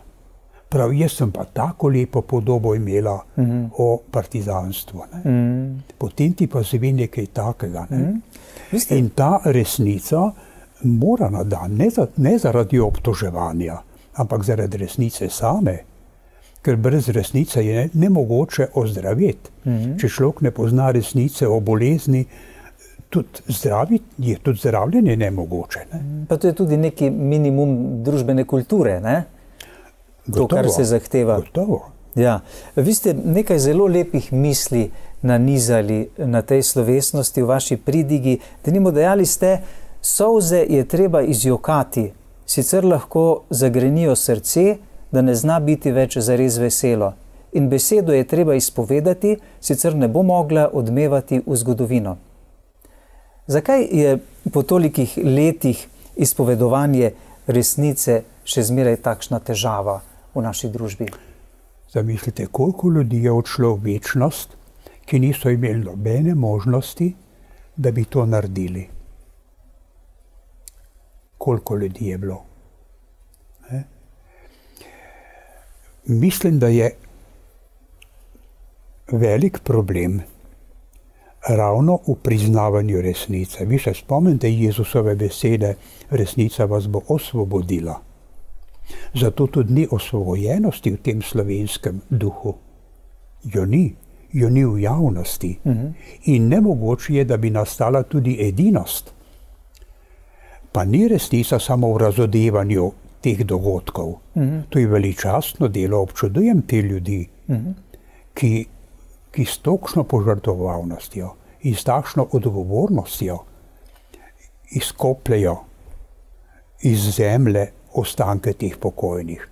prav, jaz sem pa tako lepo podobo imela o partizanstvu. Potem ti pa zve nekaj takega. Ne? In ta resnica mora na dan, ne zaradi obtoževanja, ampak zaradi resnice same. Ker brez resnice je nemogoče ozdraviti. Če človek ne pozna resnice o bolezni, tudi zdravljenje nemogoče. Ne? Pa to je tudi neki minimum družbene kulture, ne? To, kar se zahteva. Gotovo. Ja. Vi ste nekaj zelo lepih misli nanizali na tej slovesnosti v vaši pridigi. Denimo dejali ste, solze je treba izjokati, sicer lahko zagrenijo srce, da ne zna biti več zares veselo. In besedo je treba izpovedati, sicer ne bo mogla odmevati v zgodovino. Zakaj je po tolikih letih izpovedovanje resnice še zmeraj takšna težava v naši družbi? Zamislite, koliko ljudi je odšlo v večnost, ki niso imeli nobene možnosti, da bi to naredili. Koliko ljudi je bilo. Mislim, da je velik problem ravno v priznavanju resnice. Vi se spomnite Jezusove besede, resnica vas bo osvobodila. Zato tudi ni osvobojenosti v tem slovenskem duhu. Jo ni v javnosti. In nemogoče je, da bi nastala tudi edinost. Pa ni resnica samo v razodevanju teh dogodkov. To je veličastno delo, občudujem te ljudi, ki s takšno požrtvovalnostjo in s takšno odgovornostjo izkopljajo iz zemlje ostanke teh pokojnih.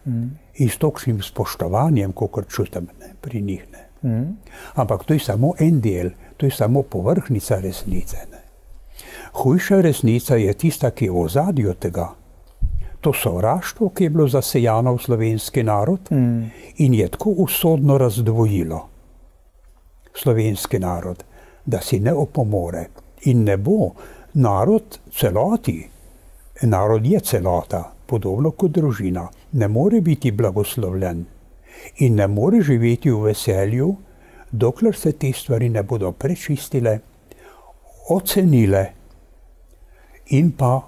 In s takšnim spoštovanjem, kakor čutim pri njih. Ampak to je samo en del, to je samo povrhnica resnice. Hujša resnica je tista, ki je v ozadju tega. To sovraštvo, ki je bilo zasejano v slovenski narod in je tako usodno razdvojilo slovenski narod, da si ne opomore in ne bo narod celoti. Narod je celota, podobno kot družina. Ne more biti blagoslovljen in ne more živeti v veselju, dokler se te stvari ne bodo prečistile, ocenile in pa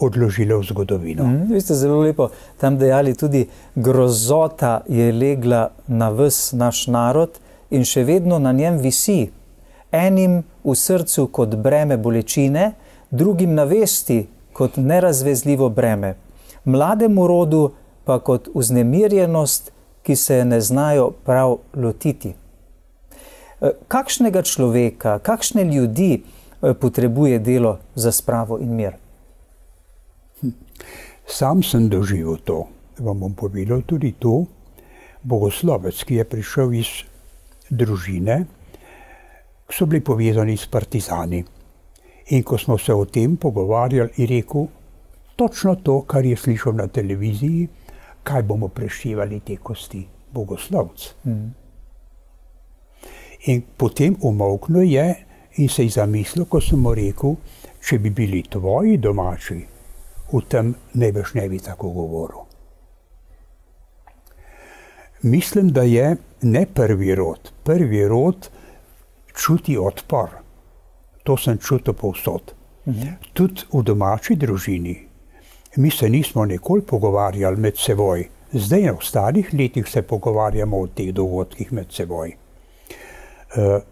odložile v zgodovino. Vi ste zelo lepo tam dejali tudi, grozota je legla na ves naš narod in še vedno na njem visi. Enim v srcu kot breme bolečine, drugim na vesti kot nerazvezljivo breme. Mlademu rodu pa kot vznemirjenost, ki se ne znajo prav lotiti. Kakšnega človeka, kakšne ljudi potrebuje delo za spravo in mir? Sam sem doživel to. Vam bom povedal tudi to. Bogoslovec, ki je prišel iz družine, so bili povezani s partizani. In ko smo se o tem pogovarjali, je rekel točno to, kar je slišal na televiziji, kaj bomo prešivali te kosti. Bogoslovec. In potem umolknil je in se je zamislil, ko sem mu rekel, če bi bili tvoji domači, v tem ne bi tako govoril. Mislim, da je ne prvi rod. Prvi rod čuti odpor. To sem čutil povsod. Tudi v domači družini. Mi se nismo nikoli pogovarjali med seboj. Zdaj na ostalih letih se pogovarjamo o teh dogodkih med seboj.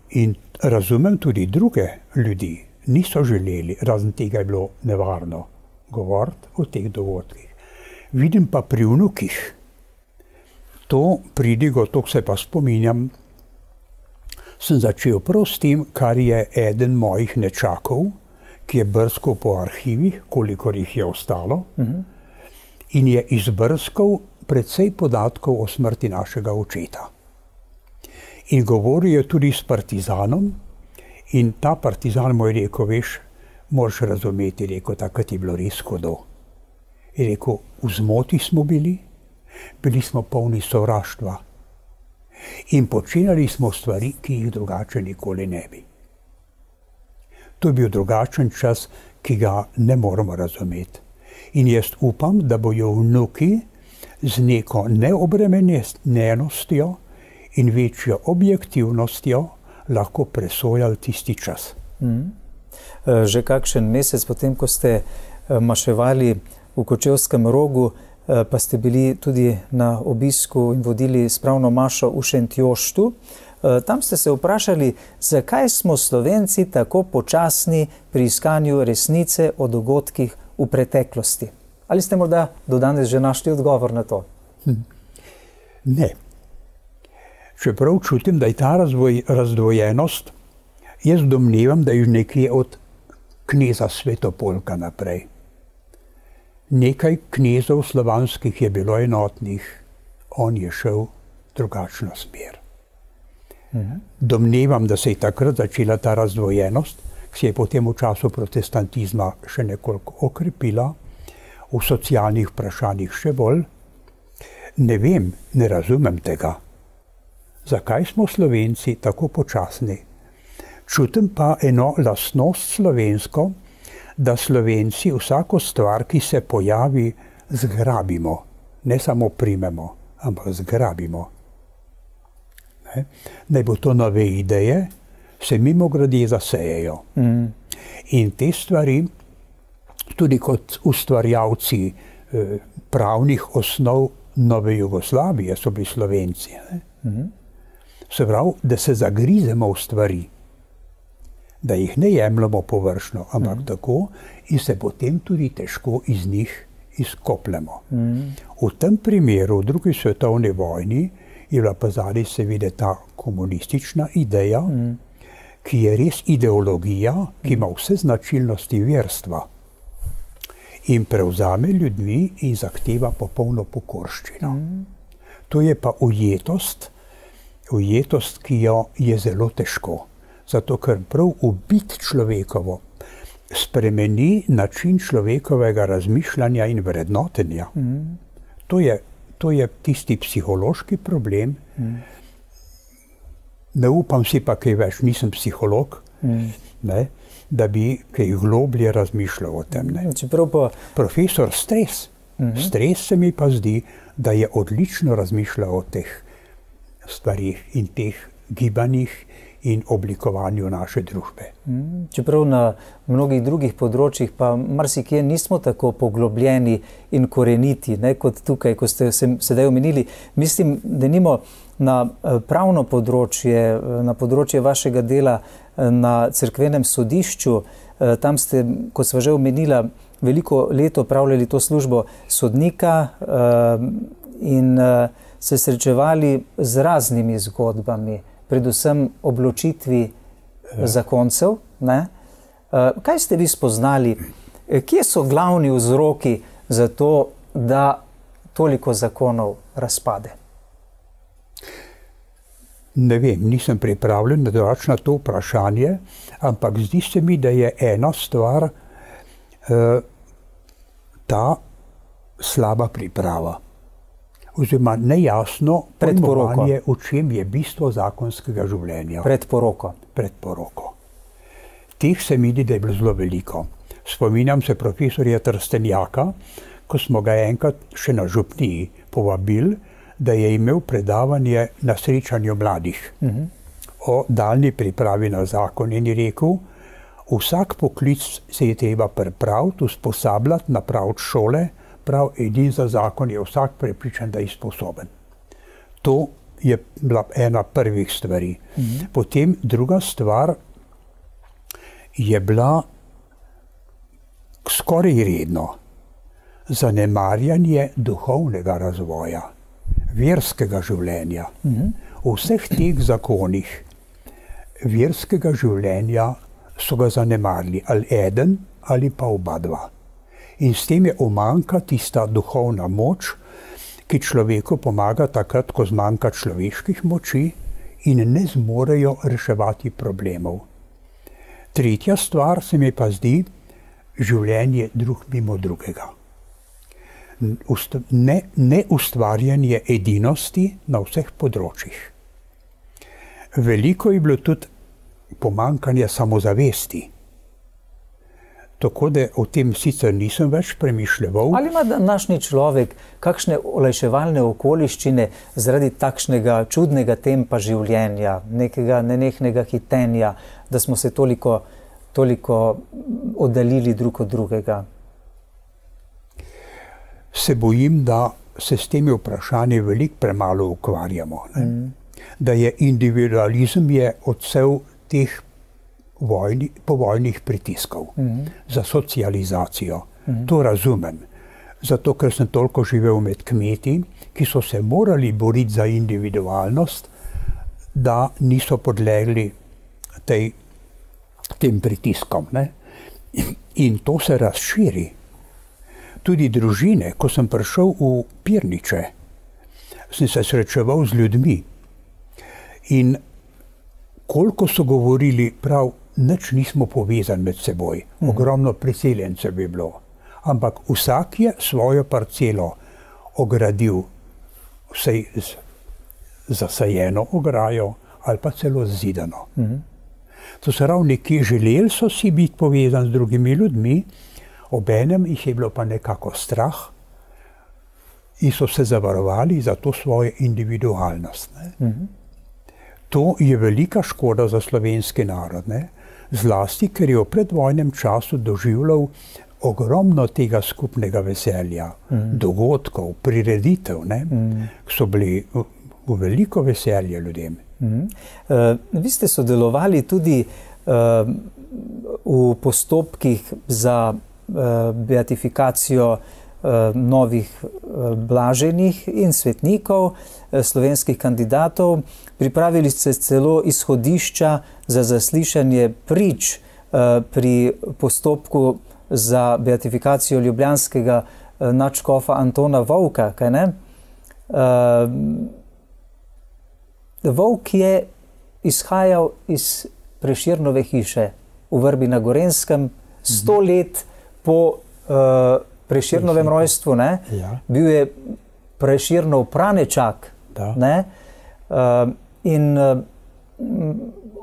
In razumem tudi druge ljudi. Niso želeli, razen tega je bilo nevarno govoriti o teh dogodkih. Vidim pa pri vnukih to pridigo, to se pa spominjam, sem začel prav s tem, kar je eden mojih nečakov, ki je brskal po arhivih, kolikor jih je ostalo, in je izbrskal precej podatkov o smrti našega očeta. In govoril je tudi s partizanom, in ta partizan mu je rekel, veš, moraš razumeti, rekel, takrat je bilo res hudo. Je rekel, v zmoti smo bili smo polni sovraštva in počinjali smo stvari, ki jih drugače nikoli ne bi. To je bil drugačen čas, ki ga ne moramo razumeti. In jaz upam, da bojo vnuki z neko neobremenjenostjo in večjo objektivnostjo lahko presojali tisti čas. Že kakšen mesec potem, ko ste maševali v Kočevskem Rogu, pa ste bili tudi na obisku in vodili spravno mašo v Šentjoštu. Tam ste se vprašali, zakaj smo Slovenci tako počasni pri iskanju resnice o dogodkih v preteklosti. Ali ste morda do danes že našli odgovor na to? Ne. Čeprav čutim, da je ta razdvojenost, jaz domnevam, da je nekje od kneza Svetopolka naprej. Nekaj knezov slovanskih je bilo enotnih, on je šel drugačno smer. Domnevam, da se je takrat začela ta razdvojenost, ki se je potem v času protestantizma še nekoliko okrepila, v socialnih vprašanjih še bolj. Ne vem, ne razumem tega. Zakaj smo Slovenci tako počasni? Čutim pa eno lastnost slovensko, da Slovenci vsako stvar, ki se pojavi, zgrabimo. Ne samo primemo, ampak zgrabimo. Naj bo to nove ideje, se mimogrede zasejejo. In te stvari, tudi kot ustvarjalci pravnih osnov nove Jugoslavije, so bili Slovenci. Se pravi, da se zagrizemo v stvari, da jih ne jemljamo površno, ampak tako in se potem tudi težko iz njih izkopljemo. V tem primeru, v drugi svetovni vojni, je bila pa zadaj seveda ta komunistična ideja, ki je res ideologija, ki ima vse značilnosti verstva in prevzame ljudmi in zahteva popolno pokorščino. To je pa ujetost, ki jo je zelo težko. Zato, ker prav ubiti človekovo spremeni način človekovega razmišljanja in vrednotenja. To je tisti psihološki problem. Ne upam si pa kaj več, nisem psiholog, da bi kaj globlje razmišljal o tem. Profesor Stres. Stres se mi pa zdi, da je odlično razmišljal o teh stvarih in teh gibanjih in oblikovanju naše družbe. Čeprav na mnogih drugih področjih pa marsikje nismo tako poglobljeni in koreniti, kot tukaj, ko ste se sedaj omenili. Mislim, denimo na pravno področje, na področje vašega dela na cerkvenem sodišču, tam ste, kot sva že omenila, veliko let opravljali to službo sodnika in se srečevali z raznimi zgodbami, predvsem odločitvi zakoncev. Kaj ste vi spoznali? Kje so glavni vzroki za to, da toliko zakonov razpade? Ne vem, nisem pripravljen na to vprašanje, ampak zdi se mi, da je ena stvar ta slaba priprava. Oziroma nejasno pojmovanje, v čem je bistvo zakonskega življenja. Pred poroko. Pred poroko. Teh se mi zdi, da je bilo zelo veliko. Spominjam se profesorja Trstenjaka, ko smo ga enkrat še na župniji povabili, da je imel predavanje na srečanju mladih o daljni pripravi na zakon in je rekel, vsak poklic se je treba pripraviti, usposabljati, napraviti šole, prav edin za zakon je vsak prepričan, da je sposoben. To je bila ena prvih stvari. Potem druga stvar je bila skoraj redno zanemarjanje duhovnega razvoja, verskega življenja. V vseh teh zakonih verskega življenja so ga zanemarili, ali eden ali pa oba dva. In s tem je umanjka tista duhovna moč, ki človeku pomaga takrat, ko zmanjka človeških moči in ne zmorejo reševati problemov. Tretja stvar se mi pa zdi življenje drug mimo drugega. Ne ustvarjanje edinosti na vseh področjih. Veliko je bilo tudi pomanjkanje samozavesti. Tako da o tem sicer nisem več premišljeval. Ali ima današnji človek kakšne olajševalne okoliščine zaradi takšnega čudnega tempa življenja, nekega nenehnega hitenja, da smo se toliko oddaljili drug od drugega? Se bojim, da se s temi vprašanji veliko premalo ukvarjamo. Da je individualizem odsev teh povojnih pritiskov za socializacijo. To razumem. Zato, ker sem toliko živel med kmeti, ki so se morali boriti za individualnost, da niso podlegli tem pritiskom. Ne? In to se razširi. Tudi družine, ko sem prišel v Pirniče, sem se srečeval z ljudmi. In koliko so govorili prav, nič nismo povezani med seboj. Ogromno priseljencev bi bilo. Ampak vsak je svojo parcelo ogradil, vsej z zasajeno ograjo ali pa celo zidano. To se pravi, nekje želeli so si biti povezani z drugimi ljudmi, obenem jih je bilo pa nekako strah in so se zavarovali za to svojo individualnost. To je velika škoda za slovenski narod, ne? Zlasti, ker je v predvojnem času doživljal ogromno tega skupnega veselja, dogodkov, prireditev, ki so bili v veliko veselje ljudem. Vi ste sodelovali tudi v postopkih za beatifikacijo novih blaženih in svetnikov, slovenskih kandidatov. Pripravili ste celo izhodišča za zaslišanje prič pri postopku za beatifikacijo ljubljanskega nadškofa Antona Vovka, kaj ne? Vovk je izhajal iz Prešernove hiše v Vrbi na Gorenjskem 100 let po Prešernovem rojstvu, ne? Ja. Bil je Prešernov pranečak, ne? In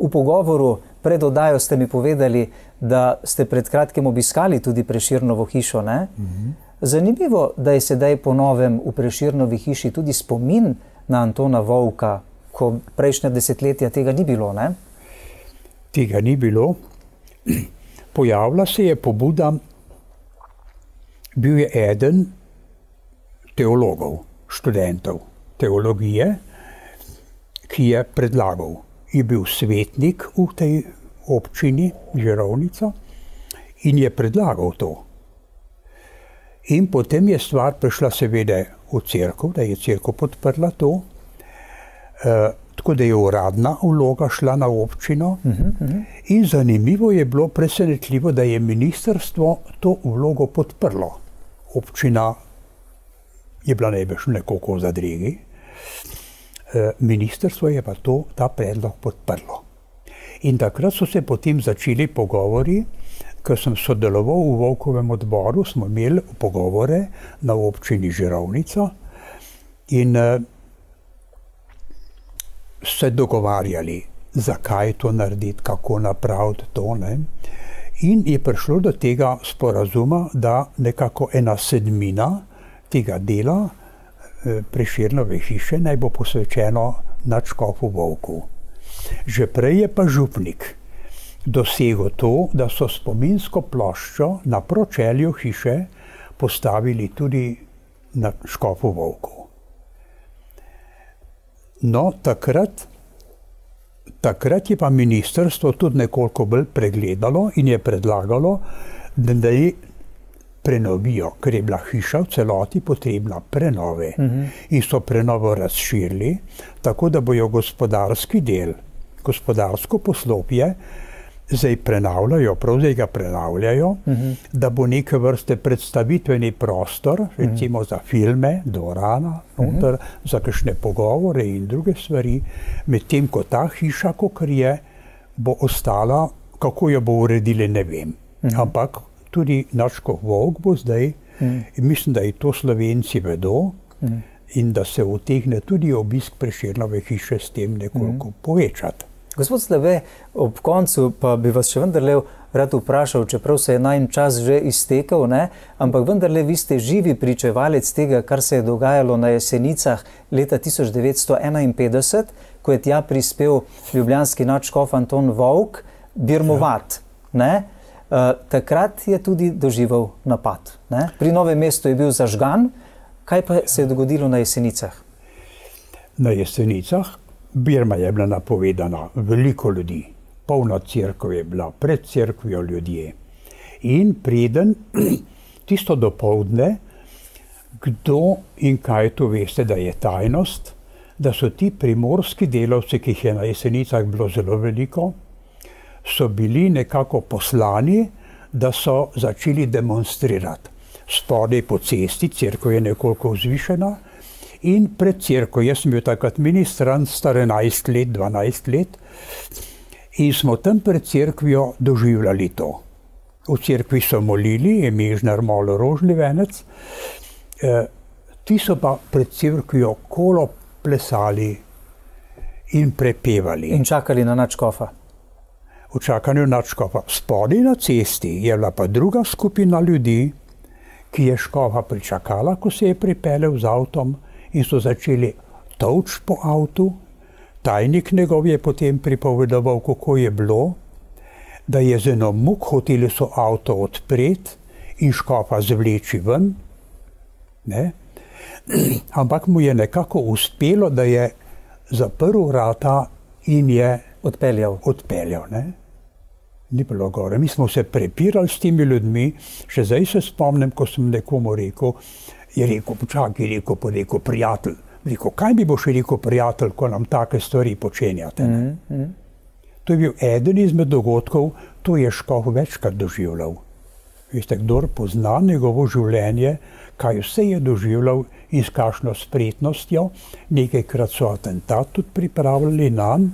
v pogovoru pred oddajo ste mi povedali, da ste pred kratkim obiskali tudi Prešernovo hišo, ne? Zanimivo, da je sedaj po novem v Prešernovi hiši tudi spomin na Antona Vovka, ko prejšnja desetletja tega ni bilo, ne? Tega ni bilo. Pojavila se je pobuda, bil je eden teologov, študentov teologije, ki je predlagal. Je bil svetnik v tej občini Žirovnica in je predlagal to. In potem je stvar prišla seveda v cerkev, da je cerkev podprla to, tako da je uradna vloga šla na občino. In zanimivo je bilo, presenetljivo, da je ministrstvo to vlogo podprlo. Občina je bila najbrž nekoliko v zadregi, ministrstvo je pa ta predlog podprlo. In takrat so se potem začeli pogovori, ker sem sodeloval v Vovkovem odboru, smo imeli pogovore na občini Žirovnica in se dogovarjali, zakaj to narediti, kako napraviti to, ne? In je prišlo do tega sporazuma, da nekako 1/7 tega dela Prešernove hiše naj bo posvečeno nadškofu Vovku. Že prej je pa župnik dosegel to, da so spominsko ploščo na pročelju hiše postavili tudi nadškofu Vovku. No, takrat je pa ministrstvo tudi nekoliko bolj pregledalo in je predlagalo, da je prenovijo, ker je bila hiša v celoti potrebna prenove. In so prenovo razširili, tako da bojo gospodarski del, gospodarsko poslopje zdaj prenavljajo, prav zdaj ga prenavljajo, da bo neke vrste predstavitveni prostor, recimo za filme, dvorana, noter, za kakšne pogovore in druge stvari, medtem ko ta hiša, kakor je, bo ostala, kako jo bo uredili, ne vem. Ampak tudi Nadškof Volk bo zdaj, in mislim, da i to Slovenci vedo, in da se utegne tudi obisk Prešernove hiše s tem nekoliko povečati. Gospod Slabe, ob koncu pa bi vas še vendarle rad vprašal, čeprav se je najin čas že iztekel, ne? Ampak vendarle vi ste živi pričevalec tega, kar se je dogajalo na Jesenicah leta 1951, ko je tja prispel ljubljanski nadškof Anton Volk birmovat. Ne? Takrat je tudi doživel napad. Ne? Pri Novem mestu je bil zažgan. Kaj pa se je dogodilo na Jesenicah? Na Jesenicah Birma je bila napovedana, veliko ljudi, polna cerkev je bila, pred cerkvijo ljudje. In preden tisto dopoldne, kdo in kaj to veste, da je tajnost, da so ti primorski delavci, ki jih je na Jesenicah bilo zelo veliko, so bili nekako poslani, da so začeli demonstrirati. Spodaj po cesti, cerkev je nekoliko vzvišena, in pred cerkev, jaz sem bil takrat ministran, star 11 let, 12 let, in smo tam pred cerkvijo doživljali to. V cerkvi so molili, je Mežnar malo rožni venec, ti so pa pred cerkvijo kolo plesali in prepevali. In čakali na nadškofa. V čakanju nadškofa. Spodaj na cesti je bila pa druga skupina ljudi, ki je škofa pričakala, ko se je pripeljal z avtom, in so začeli tolči po avtu. Tajnik njegov je potem pripovedoval, kako je bilo, da je z eno muk hoteli so avto odpreti in škofa zvleči ven. Ne? Ampak mu je nekako uspelo, da je zaprl vrata in je odpeljal. Ne? Ni bilo gore. Mi smo se prepirali s temi ljudmi, še zdaj se spomnim, ko sem nekomu rekel, je rekel, počakaj, rekel, prijatelj. Rekel, kaj bi bo še rekel prijatelj, ko nam take stvari počenjate? To je bil eden izmed dogodkov, to je škof večkrat doživljal. Veste, kdor pozna njegovo življenje, kaj vse je doživljal in s kakšno spretnostjo, nekajkrat so atentat tudi pripravljali nanj.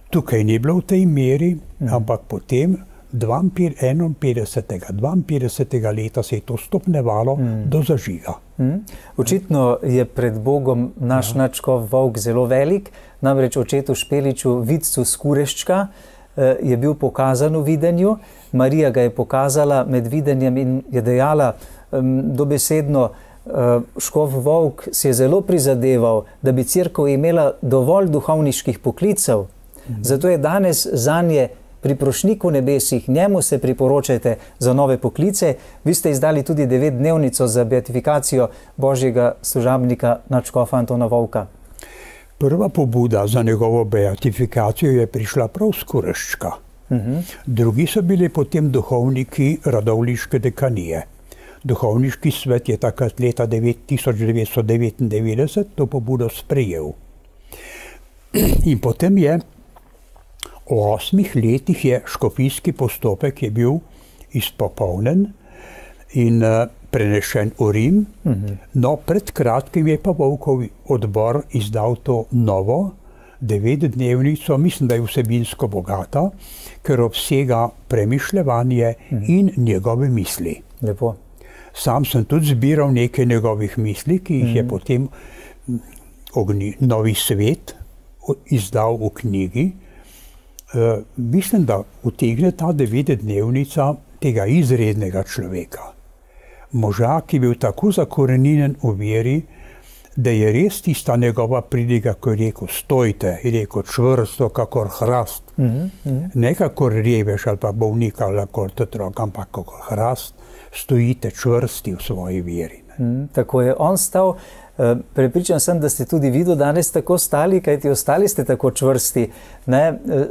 Tukaj ni bilo v tej meri, ampak potem 52. leta se je to stopnevalo do zažiga. Očitno je pred Bogom naš nadškof Volk zelo velik, namreč očetu Špeliču, vidcu Skureščka, je bil pokazan v videnju, Marija ga je pokazala med videnjem in je dejala dobesedno, škof Volk si je zelo prizadeval, da bi cerkev imela dovolj duhovniških poklicev, zato je danes zanje pri Prošniku nebesih, njemu se priporočajte za nove poklice. Vi ste izdali tudi 9-dnevnico za beatifikacijo božjega služabnika nadškofa Antona Volka. Prva pobuda za njegovo beatifikacijo je prišla prav z Skureščka. Drugi so bili potem duhovniki Radovljiške dekanije. Duhovniški svet je takrat leta 1999 to pobudo sprejel. In potem je v 8 letih je škofijski postopek je bil izpopolnen in prenešen v Rim. No, pred kratkim je pa Volkov odbor izdal to novo 9-dnevnico, mislim, da je vsebinsko bogata, ker obsega premišljevanje in njegove misli. Lepo. Sam sem tudi zbiral nekaj njegovih misli, ki jih je potem Novi svet izdal v knjigi. Mislim, da utegne ta 9-dnevnica tega izrednega človeka. Moža, ki je bil tako zakorenjen v veri, da je res tista njegova pridiga, ko je rekel, stojte, je rekel, čvrsto, kakor hrast. Ne kakor revež ali pa bolnik ali kakor otrok, ampak kakor hrast, stojite čvrsti v svoji veri. Tako je on stal. Prepričan sem, da ste tudi vi do danes tako stali, kajti ostali ste tako čvrsti.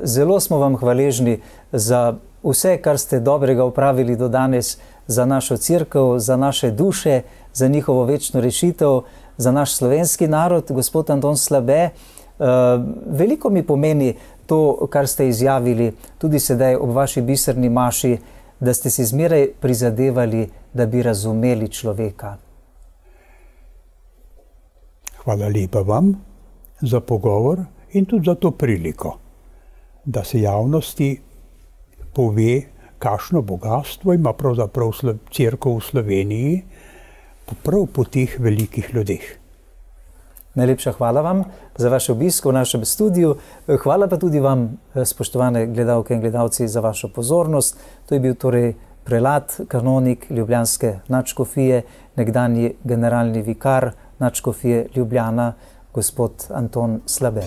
Zelo smo vam hvaležni za vse, kar ste dobrega upravili do danes, za našo cerkev, za naše duše, za njihovo večno rešitev, za naš slovenski narod, gospod Anton Slabe. Veliko mi pomeni, to, kar ste izjavili tudi sedaj ob vaši biserni maši, da ste si zmeraj prizadevali, da bi razumeli človeka. Hvala lepa vam za pogovor in tudi za to priliko, da se javnosti pove, kakšno bogatstvo ima pravzaprav cerkev v Sloveniji, prav po teh velikih ljudeh. Najlepša hvala vam za vaš obisk v našem studiu. Hvala pa tudi vam, spoštovane gledalke in gledalci, za vašo pozornost. To je bil torej prelat, kanonik ljubljanske nadškofije, nekdanji generalni vikar nadškofije Ljubljana, gospod Anton Slabe.